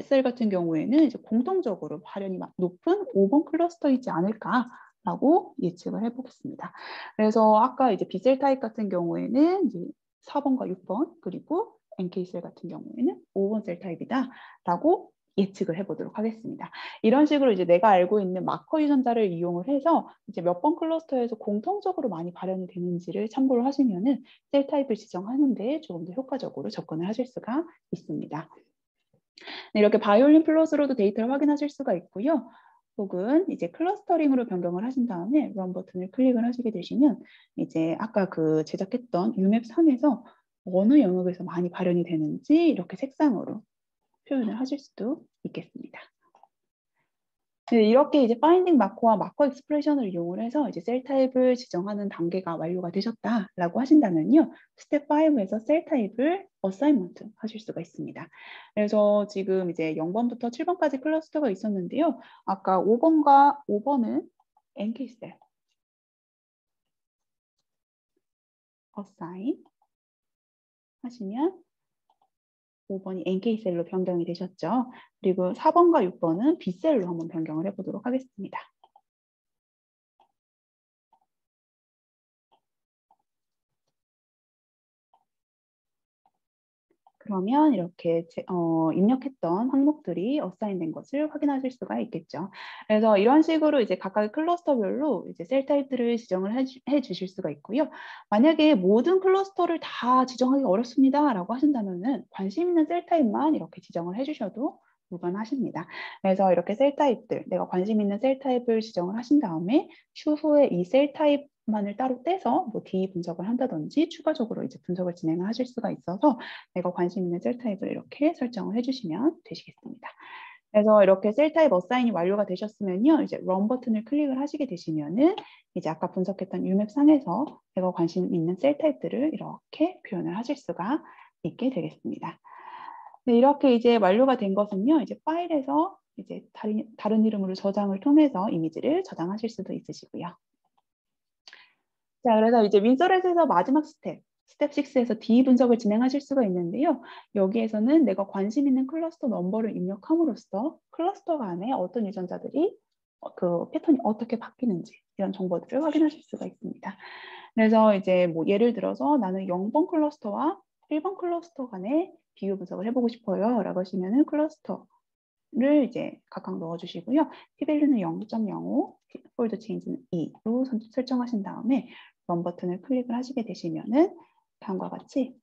셀 같은 경우에는 이제 공통적으로 발현이 높은 5번 클러스터이지 않을까라고 예측을 해보겠습니다. 그래서 아까 이제 B셀 타입 같은 경우에는 이제 4번과 6번 그리고 NK셀 같은 경우에는 5번 셀 타입이다라고 예측을 해보도록 하겠습니다. 이런 식으로 이제 내가 알고 있는 마커 유전자를 이용을 해서 이제 몇 번 클러스터에서 공통적으로 많이 발현이 되는지를 참고를 하시면은 셀 타입을 지정하는 데 조금 더 효과적으로 접근을 하실 수가 있습니다. 네, 이렇게 바이올린 플롯으로도 데이터를 확인하실 수가 있고요. 혹은 이제 클러스터링으로 변경을 하신 다음에 런 버튼을 클릭을 하시게 되시면 이제 아까 그 제작했던 UMAP 3에서 어느 영역에서 많이 발현이 되는지 이렇게 색상으로 표현을 하실 수도 있겠습니다. 네, 이렇게 이제 파인딩 마커와 마커 익스프레션을 이용을 해서 이제 셀 타입을 지정하는 단계가 완료가 되셨다라고 하신다면요. 스텝 5에서 셀 타입을 어사이먼트 하실 수가 있습니다. 그래서 지금 이제 0번부터 7번까지 클러스터가 있었는데요. 아까 5번은 NK셀 어사인 하시면 5번이 NK셀로 변경이 되셨죠. 그리고 4번과 6번은 B셀로 한번 변경을 해보도록 하겠습니다. 그러면 이렇게 입력했던 항목들이 어사인된 것을 확인하실 수가 있겠죠. 그래서 이런 식으로 이제 각각의 클러스터별로 이제 셀 타입들을 지정을 해 주실 수가 있고요. 만약에 모든 클러스터를 다 지정하기 어렵습니다라고 하신다면은 관심 있는 셀 타입만 이렇게 지정을 해 주셔도 무관하십니다. 그래서 이렇게 셀 타입들, 내가 관심 있는 셀 타입을 지정을 하신 다음에 추후에 이 셀 타입만을 따로 떼서 뭐 D 분석을 한다든지 추가적으로 이제 분석을 진행을 하실 수가 있어서 내가 관심 있는 셀 타입을 이렇게 설정을 해주시면 되시겠습니다. 그래서 이렇게 셀 타입 어사인이 완료가 되셨으면요, 이제 런 버튼을 클릭을 하시게 되시면은 이제 아까 분석했던 유맵 상에서 내가 관심 있는 셀 타입들을 이렇게 표현을 하실 수가 있게 되겠습니다. 네, 이렇게 이제 완료가 된 것은요, 이제 파일에서 이제 다른 이름으로 저장을 통해서 이미지를 저장하실 수도 있으시고요. 자, 그래서 이제 윈서렛에서 마지막 스텝 6에서 D 분석을 진행하실 수가 있는데요. 여기에서는 내가 관심 있는 클러스터 넘버를 입력함으로써 클러스터 간에 어떤 유전자들이 그 패턴이 어떻게 바뀌는지 이런 정보들을 확인하실 수가 있습니다. 그래서 이제 뭐 예를 들어서 나는 0번 클러스터와 1번 클러스터 간의 비교 분석을 해보고 싶어요 라고 하시면은 클러스터를 이제 각각 넣어주시고요. p-value는 0.05, 폴드 체인지는 2로 설정하신 다음에 런 버튼을 클릭을 하시게 되시면은 다음과 같이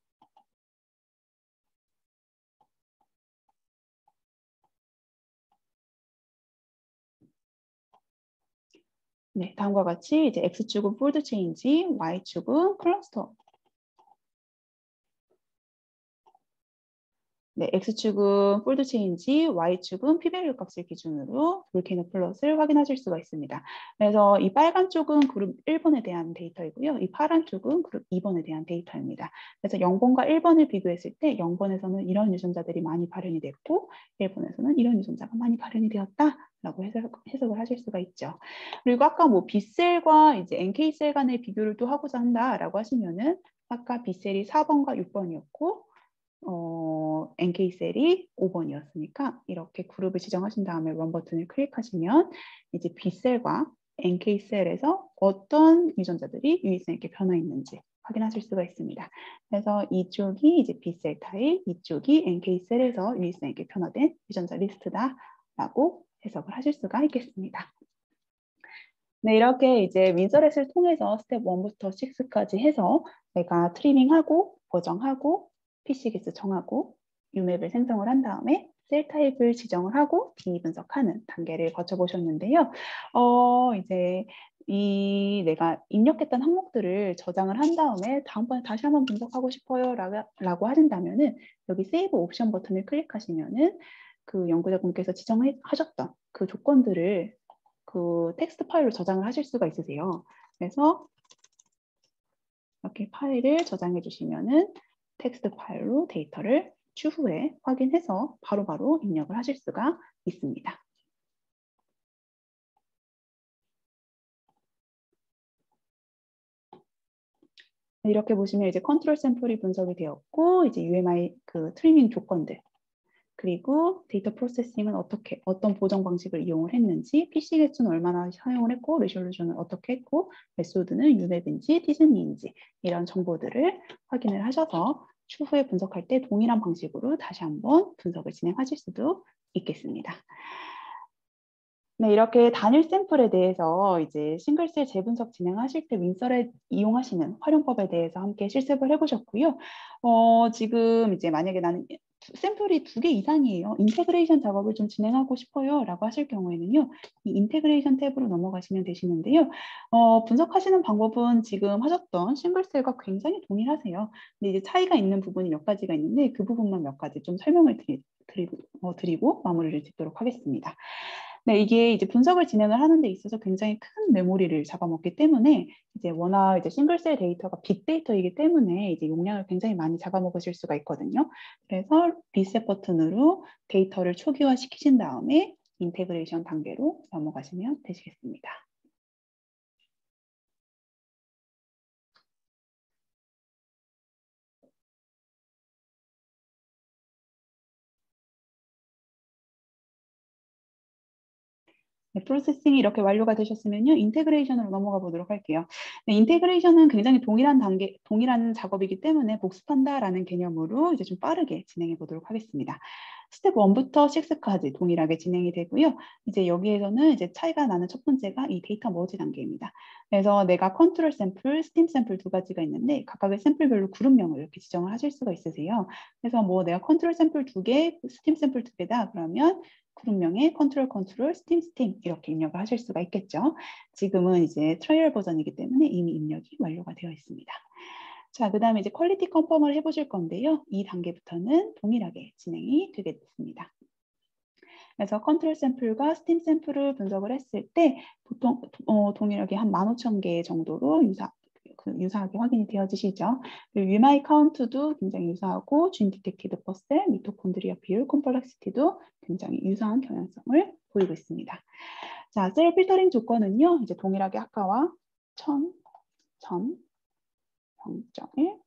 다음과 같이 이제 X축은 폴드 체인지, Y축은 클러스터. 네, X축은 폴드 체인지, Y축은 p-value 값을 기준으로 볼케이노 플롯을 확인하실 수가 있습니다. 그래서 이 빨간 쪽은 그룹 1번에 대한 데이터이고요. 이 파란 쪽은 그룹 2번에 대한 데이터입니다. 그래서 0번과 1번을 비교했을 때 0번에서는 이런 유전자들이 많이 발현이 됐고 1번에서는 이런 유전자가 많이 발현이 되었다라고 해석을 하실 수가 있죠. 그리고 아까 뭐 B셀과 이제 NK셀 간의 비교를 또 하고자 한다라고 하시면은 아까 B셀이 4번과 6번이었고 NK셀이 5번이었으니까 이렇게 그룹을 지정하신 다음에 런 버튼을 클릭하시면 이제 B셀과 NK셀에서 어떤 유전자들이 유의성있게 변화했는지 확인하실 수가 있습니다. 그래서 이쪽이 이제 B셀 타입, 이쪽이 NK셀에서 유의성있게 변화된 유전자 리스트다라고 해석을 하실 수가 있겠습니다. 네, 이렇게 이제 윈서렛을 통해서 스텝 1부터 6까지 해서 내가 트리밍하고 보정하고 PCGS 정하고 UMap을 생성을 한 다음에 셀 타입을 지정을 하고 D 분석하는 단계를 거쳐보셨는데요. 이제 내가 입력했던 항목들을 저장을 한 다음에 다음번에 다시 한번 분석하고 싶어요 라고 하신다면은 여기 세이브 옵션 버튼을 클릭하시면은 그 연구자분께서 지정하셨던 그 조건들을 그 텍스트 파일로 저장을 하실 수가 있으세요. 그래서 이렇게 파일을 저장해 주시면은 텍스트 파일로 데이터를 추후에 확인해서 바로바로 입력을 하실 수가 있습니다. 이렇게 보시면 이제 컨트롤 샘플이 분석이 되었고 이제 UMI 그 트리밍 조건들 그리고 데이터 프로세싱은 어떤 보정 방식을 이용을 했는지, PC 개수는 얼마나 사용을 했고, 레졸루션은 어떻게 했고, 메소드는 UMap인지, 디즈니인지 이런 정보들을 확인을 하셔서 추후에 분석할 때 동일한 방식으로 다시 한번 분석을 진행하실 수도 있겠습니다. 네, 이렇게 단일 샘플에 대해서 이제 싱글셀 재분석 진행하실 때 윈서렛 이용하시는 활용법에 대해서 함께 실습을 해보셨고요. 지금 이제 만약에 나는 샘플이 2개 이상이에요. 인테그레이션 작업을 좀 진행하고 싶어요. 라고 하실 경우에는요. 이 인테그레이션 탭으로 넘어가시면 되시는데요. 분석하시는 방법은 지금 하셨던 싱글셀과 굉장히 동일하세요. 근데 이제 차이가 있는 부분이 몇 가지가 있는데 그 부분만 몇 가지 좀 설명을 드리고 마무리를 짓도록 하겠습니다. 네, 이게 이제 분석을 진행을 하는 데 있어서 굉장히 큰 메모리를 잡아먹기 때문에 이제 워낙 이제 싱글셀 데이터가 빅데이터이기 때문에 이제 용량을 굉장히 많이 잡아먹으실 수가 있거든요. 그래서 리셋 버튼으로 데이터를 초기화 시키신 다음에 인테그레이션 단계로 넘어가시면 되시겠습니다. 네, 프로세싱이 이렇게 완료가 되셨으면요. 인테그레이션으로 넘어가 보도록 할게요. 네, 인테그레이션은 굉장히 동일한 작업이기 때문에 복습한다라는 개념으로 이제 좀 빠르게 진행해 보도록 하겠습니다. 스텝 1부터 6까지 동일하게 진행이 되고요. 이제 여기에서는 이제 차이가 나는 첫 번째가 이 데이터 머지 단계입니다. 그래서 내가 컨트롤 샘플, 스팀 샘플 두 가지가 있는데 각각의 샘플별로 그룹명을 이렇게 지정을 하실 수가 있으세요. 그래서 뭐 내가 컨트롤 샘플 2개, 스팀 샘플 2개다 그러면 그룹명에 컨트롤, 스팀 이렇게 입력을 하실 수가 있겠죠. 지금은 이제 트라이얼 버전이기 때문에 이미 입력이 완료가 되어 있습니다. 자, 그 다음에 이제 퀄리티 컨펌을 해보실 건데요. 이 단계부터는 동일하게 진행이 되게 됐습니다. 그래서 컨트롤 샘플과 스팀 샘플을 분석을 했을 때 보통 동일하게 한 15,000개 정도로 유사하게 확인이 되어지시죠. 그리고 유마이 카운트도 굉장히 유사하고 준 디텍티드 퍼셀, 미토콘드리아 비율, 콤플렉시티도 굉장히 유사한 경향성을 보이고 있습니다. 자, 셀 필터링 조건은요. 이제 동일하게 아까와 1000, 0.1,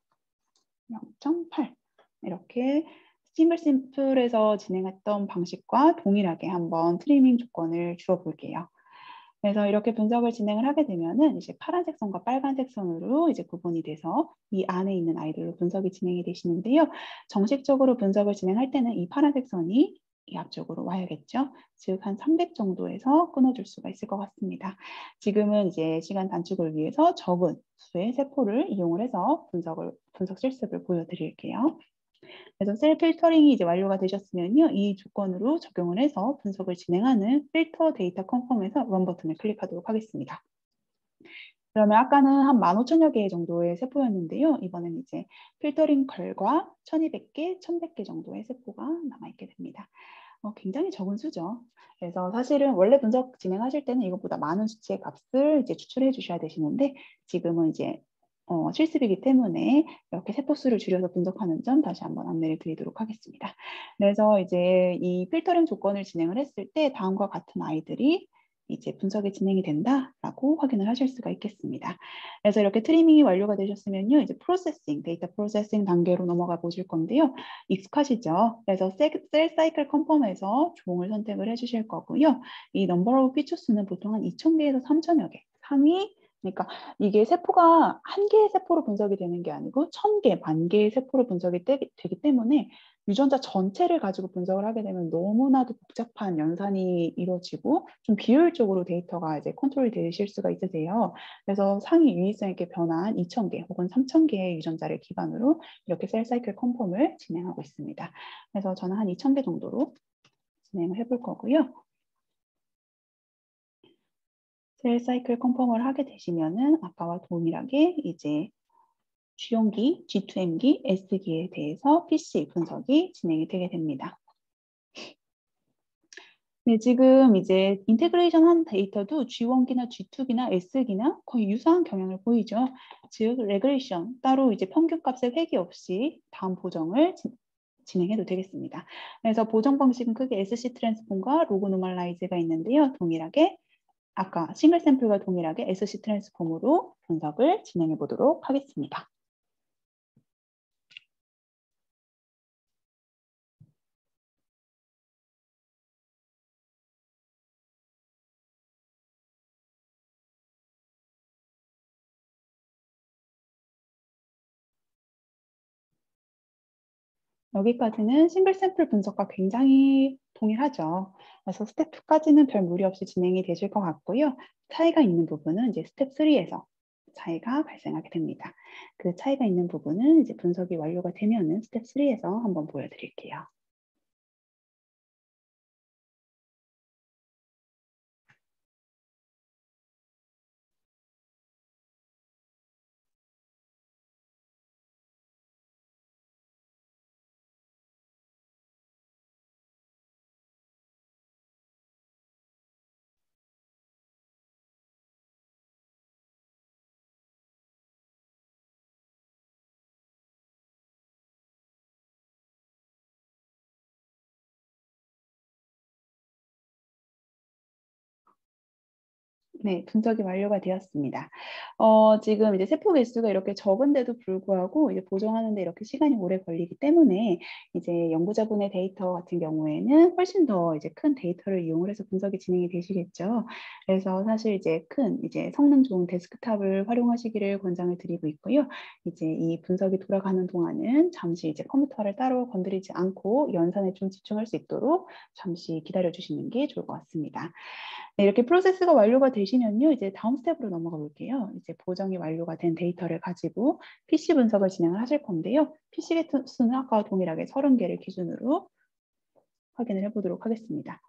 0.8 이렇게 싱글 샘플에서 진행했던 방식과 동일하게 한번 트리밍 조건을 주어 볼게요. 그래서 이렇게 분석을 진행을 하게 되면은 이제 파란색 선과 빨간색 선으로 이제 구분이 돼서 이 안에 있는 아이들로 분석이 진행이 되시는데요. 정식적으로 분석을 진행할 때는 이 파란색 선이 이 앞쪽으로 와야겠죠. 즉 한 300 정도에서 끊어줄 수가 있을 것 같습니다. 지금은 이제 시간 단축을 위해서 적은 수의 세포를 이용을 해서 분석 실습을 보여드릴게요. 그래서 셀 필터링이 이제 완료가 되셨으면요. 이 조건으로 적용을 해서 분석을 진행하는 필터 데이터 컨펌에서 런 버튼을 클릭하도록 하겠습니다. 그러면 아까는 한 15,000여 개 정도의 세포였는데요. 이번엔 이제 필터링 결과 1200개, 1100개 정도의 세포가 남아있게 됩니다. 굉장히 적은 수죠. 그래서 사실은 원래 분석 진행하실 때는 이것보다 많은 수치의 값을 이제 추출해 주셔야 되시는데 지금은 이제 실습이기 때문에 이렇게 세포수를 줄여서 분석하는 점 다시 한번 안내를 드리도록 하겠습니다. 그래서 이제 이 필터링 조건을 진행을 했을 때 다음과 같은 아이들이 이제 분석이 진행이 된다라고 확인을 하실 수가 있겠습니다. 그래서 이렇게 트리밍이 완료가 되셨으면요, 이제 데이터 프로세싱 단계로 넘어가 보실 건데요. 익숙하시죠? 그래서 셀 사이클 컨펌에서 종을 선택을 해주실 거고요. 이 넘버 오브 피처 수는 보통 한 2,000개에서 3,000여 개. 상위 그러니까 이게 세포가 한 개의 세포로 분석이 되는 게 아니고 1,000개, 10,000개의 세포로 분석이 되기 때문에 유전자 전체를 가지고 분석을 하게 되면 너무나도 복잡한 연산이 이루어지고 좀 비효율적으로 데이터가 이제 컨트롤이 되실 수가 있으세요. 그래서 상위 유의성 있게 변화한 2,000개 혹은 3,000개의 유전자를 기반으로 이렇게 셀 사이클 컨펌을 진행하고 있습니다. 그래서 저는 한 2,000개 정도로 진행을 해볼 거고요. 셀 사이클 컨펌을 하게 되시면은 아까와 동일하게 이제 G용기, G2M기, S기에 대해서 PC 분석이 진행이 되게 됩니다. 네, 지금 이제 인테그레이션 한 데이터도 G1기나 G2기나 S기나 거의 유사한 경향을 보이죠. 즉, 레그레이션, 따로 이제 평균값의 회귀 없이 다음 보정을 진행해도 되겠습니다. 그래서 보정 방식은 크게 SC 트랜스폼과 로그 노멀라이즈가 있는데요. 동일하게 아까 싱글 샘플과 동일하게 SC 트랜스폼으로 분석을 진행해 보도록 하겠습니다. 여기까지는 싱글 샘플 분석과 굉장히 동일하죠. 그래서 스텝 2까지는 별 무리 없이 진행이 되실 것 같고요. 차이가 있는 부분은 이제 스텝 3에서 차이가 발생하게 됩니다. 그 차이가 있는 부분은 이제 분석이 완료가 되면은 스텝 3에서 한번 보여드릴게요. 네, 분석이 완료가 되었습니다. 지금 이제 세포 개수가 이렇게 적은데도 불구하고 이제 보정하는데 이렇게 시간이 오래 걸리기 때문에 이제 연구자분의 데이터 같은 경우에는 훨씬 더 이제 큰 데이터를 이용을 해서 분석이 진행이 되시겠죠. 그래서 사실 이제 큰 이제 성능 좋은 데스크탑을 활용하시기를 권장을 드리고 있고요. 이제 이 분석이 돌아가는 동안은 잠시 이제 컴퓨터를 따로 건드리지 않고 연산에 좀 집중할 수 있도록 잠시 기다려 주시는 게 좋을 것 같습니다. 네, 이렇게 프로세스가 완료가 되시면요. 이제 다음 스텝으로 넘어가 볼게요. 이제 보정이 완료가 된 데이터를 가지고 PC 분석을 진행을 하실 건데요. PC 개수는 아까와 동일하게 30개를 기준으로 확인을 해보도록 하겠습니다.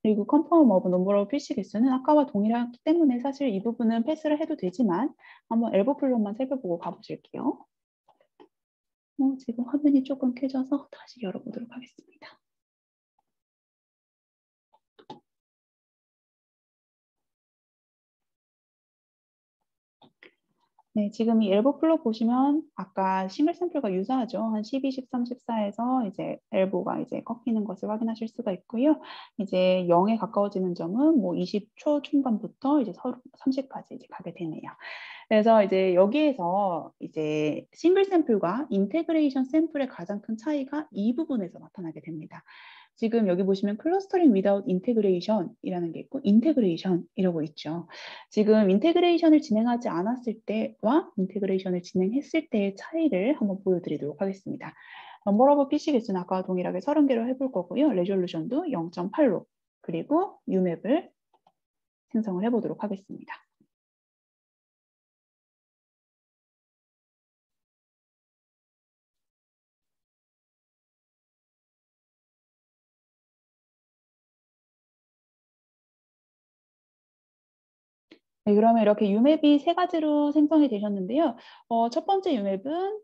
그리고 컨펌 오브 넘버 오브 PC 개수는 아까와 동일하기 때문에 사실 이 부분은 패스를 해도 되지만 한번 엘보플롯만 살펴보고 가보실게요. 지금 화면이 조금 켜져서 다시 열어보도록 하겠습니다. 네, 지금 이 엘보 플롯 보시면 아까 싱글 샘플과 유사하죠. 한 12, 13, 14에서 이제 엘보가 이제 꺾이는 것을 확인하실 수가 있고요. 이제 0에 가까워지는 점은 뭐 20초 중반부터 이제 30까지 이제 가게 되네요. 그래서 이제 여기에서 이제 싱글 샘플과 인테그레이션 샘플의 가장 큰 차이가 이 부분에서 나타나게 됩니다. 지금 여기 보시면 클러스터링 without integration이라는 게 있고 인테그레이션이라고 있죠. 지금 인테그레이션을 진행하지 않았을 때와 인테그레이션을 진행했을 때의 차이를 한번 보여드리도록 하겠습니다. 넘버 오브 PC 개수는 아까와 동일하게 30개로 해볼 거고요. 레졸루션도 0.8로 그리고 UMap을 생성을 해보도록 하겠습니다. 네, 그러면 이렇게 UMap이 세 가지로 생성이 되셨는데요. 첫 번째 UMap은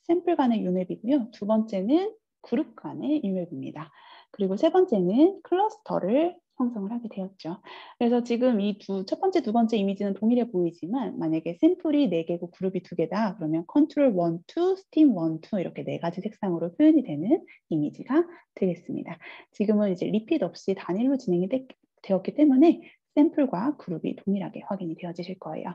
샘플 간의 UMap이고요. 두 번째는 그룹 간의 UMap입니다. 그리고 세 번째는 클러스터를 형성을 하게 되었죠. 그래서 지금 이 첫 번째, 두 번째 이미지는 동일해 보이지만 만약에 샘플이 4개고 그룹이 2개다. 그러면 컨트롤 1, 2, 스팀 1, 2 이렇게 4가지 색상으로 표현이 되는 이미지가 되겠습니다. 지금은 이제 리핏 없이 단일로 진행이 되었기 때문에 샘플과 그룹이 동일하게 확인이 되어지실 거예요.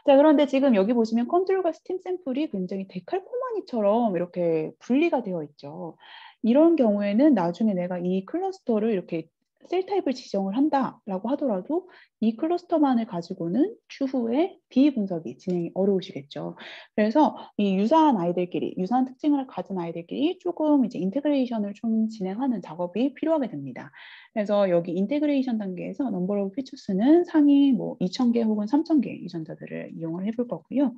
자, 그런데 지금 여기 보시면 컨트롤과 스팀 샘플이 굉장히 데칼코마니처럼 이렇게 분리가 되어 있죠. 이런 경우에는 나중에 내가 이 클러스터를 이렇게 셀 타입을 지정을 한다라고 하더라도 이 클러스터만을 가지고는 추후에 비분석이 진행이 어려우시겠죠. 그래서 이 유사한 아이들끼리, 유사한 특징을 가진 아이들끼리 조금 이제 인테그레이션을 좀 진행하는 작업이 필요하게 됩니다. 그래서 여기 인테그레이션 단계에서 넘버 오브 피처스는 상위 뭐 2,000개 혹은 3,000개 유전자들을 이용을 해볼 거고요.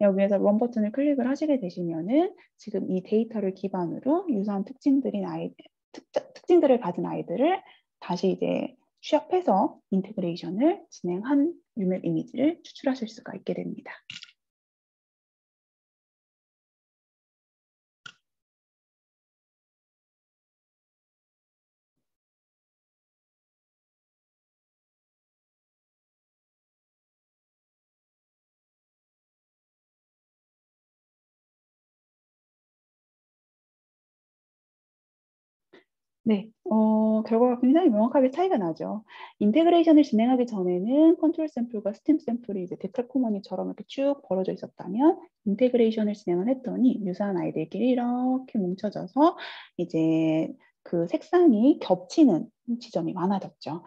여기에서 런 버튼을 클릭을 하시게 되시면은 지금 이 데이터를 기반으로 유사한 특징들을 가진 아이들을 다시 이제 취합해서 인테그레이션을 진행한 UMap 이미지를 추출하실 수가 있게 됩니다. 네, 결과가 굉장히 명확하게 차이가 나죠. 인테그레이션을 진행하기 전에는 컨트롤 샘플과 스팀 샘플이 이제 데칼코마니처럼 이렇게 쭉 벌어져 있었다면 인테그레이션을 진행을 했더니 유사한 아이들끼리 이렇게 뭉쳐져서 이제 그 색상이 겹치는 지점이 많아졌죠.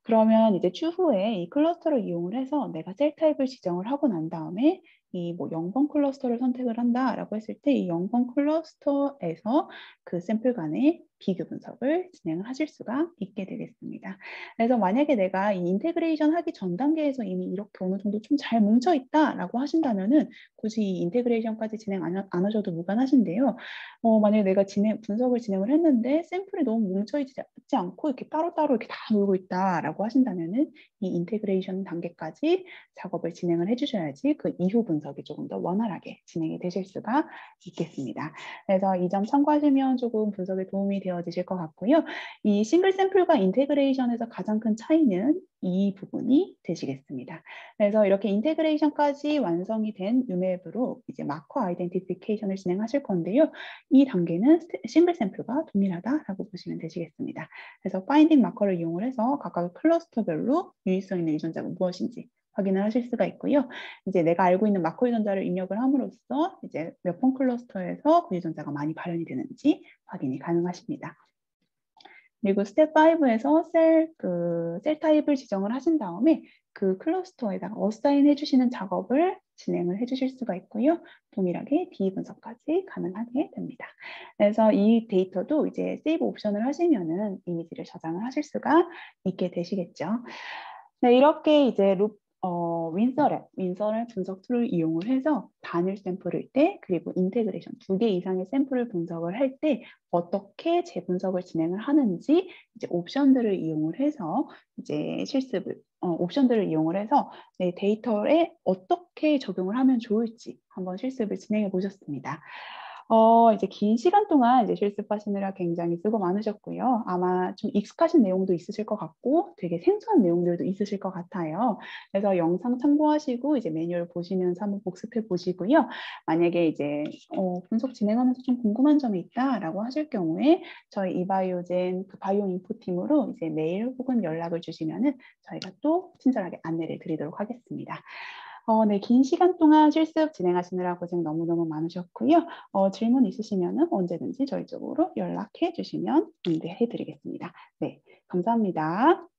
그러면 이제 추후에 이 클러스터를 이용을 해서 내가 셀 타입을 지정을 하고 난 다음에 이 뭐 0번 클러스터를 선택을 한다라고 했을 때 이 0번 클러스터에서 그 샘플 간의 비교 분석을 진행을 하실 수가 있게 되겠습니다. 그래서 만약에 내가 이 인테그레이션 하기 전 단계에서 이미 이렇게 어느 정도 좀 잘 뭉쳐 있다라고 하신다면은 굳이 이 인테그레이션까지 진행 안 하셔도 무관하신데요. 만약에 내가 분석을 진행을 했는데 샘플이 너무 뭉쳐 있지 않고 이렇게 따로따로 이렇게 다 놀고 있다라고 하신다면은 이 인테그레이션 단계까지 작업을 진행을 해주셔야지 그 이후 분석이 조금 더 원활하게 진행이 되실 수가 있겠습니다. 그래서 이 점 참고하시면 조금 분석에 도움이 되어지실 것 같고요. 이 싱글 샘플과 인테그레이션에서 가장 큰 차이는 이 부분이 되시겠습니다. 그래서 이렇게 인테그레이션까지 완성이 된 UMAP으로 이제 마커 아이덴티피케이션을 진행하실 건데요. 이 단계는 싱글 샘플과 동일하다라고 보시면 되시겠습니다. 그래서 파인딩 마커를 이용을 해서 각각 클러스터별로 유의성 있는 유전자가 무엇인지 확인을 하실 수가 있고요. 이제 내가 알고 있는 마커 유전자를 입력을 함으로써 이제 몇 번 클러스터에서 그 유전자가 많이 발현이 되는지 확인이 가능하십니다. 그리고 스텝 5에서 셀 타입을 지정을 하신 다음에 그 클러스터에다가 어사인 해주시는 작업을 진행을 해주실 수가 있고요. 동일하게 D 분석까지 가능하게 됩니다. 그래서 이 데이터도 이제 세이브 옵션을 하시면은 이미지를 저장을 하실 수가 있게 되시겠죠. 네, 이렇게 이제 윈서랩 분석 툴을 이용을 해서 단일 샘플일 때 그리고 인테그레이션 2개 이상의 샘플을 분석을 할 때 어떻게 재분석을 진행을 하는지 이제 옵션들을 이용을 해서 이제 옵션들을 이용을 해서 네, 데이터에 어떻게 적용을 하면 좋을지 한번 실습을 진행해 보셨습니다. 이제 긴 시간 동안 이제 실습하시느라 굉장히 수고 많으셨고요. 아마 좀 익숙하신 내용도 있으실 것 같고 되게 생소한 내용들도 있으실 것 같아요. 그래서 영상 참고하시고 이제 매뉴얼 보시면서 한번 복습해 보시고요. 만약에 이제 분석 진행하면서 좀 궁금한 점이 있다라고 하실 경우에 저희 이바이오젠 그 바이오 인포 팀으로 이제 메일 혹은 연락을 주시면은 저희가 또 친절하게 안내를 드리도록 하겠습니다. 네, 긴 시간 동안 실습 진행하시느라 고생 너무너무 많으셨고요. 질문 있으시면 언제든지 저희 쪽으로 연락해 주시면 안내해 드리겠습니다. 네, 감사합니다.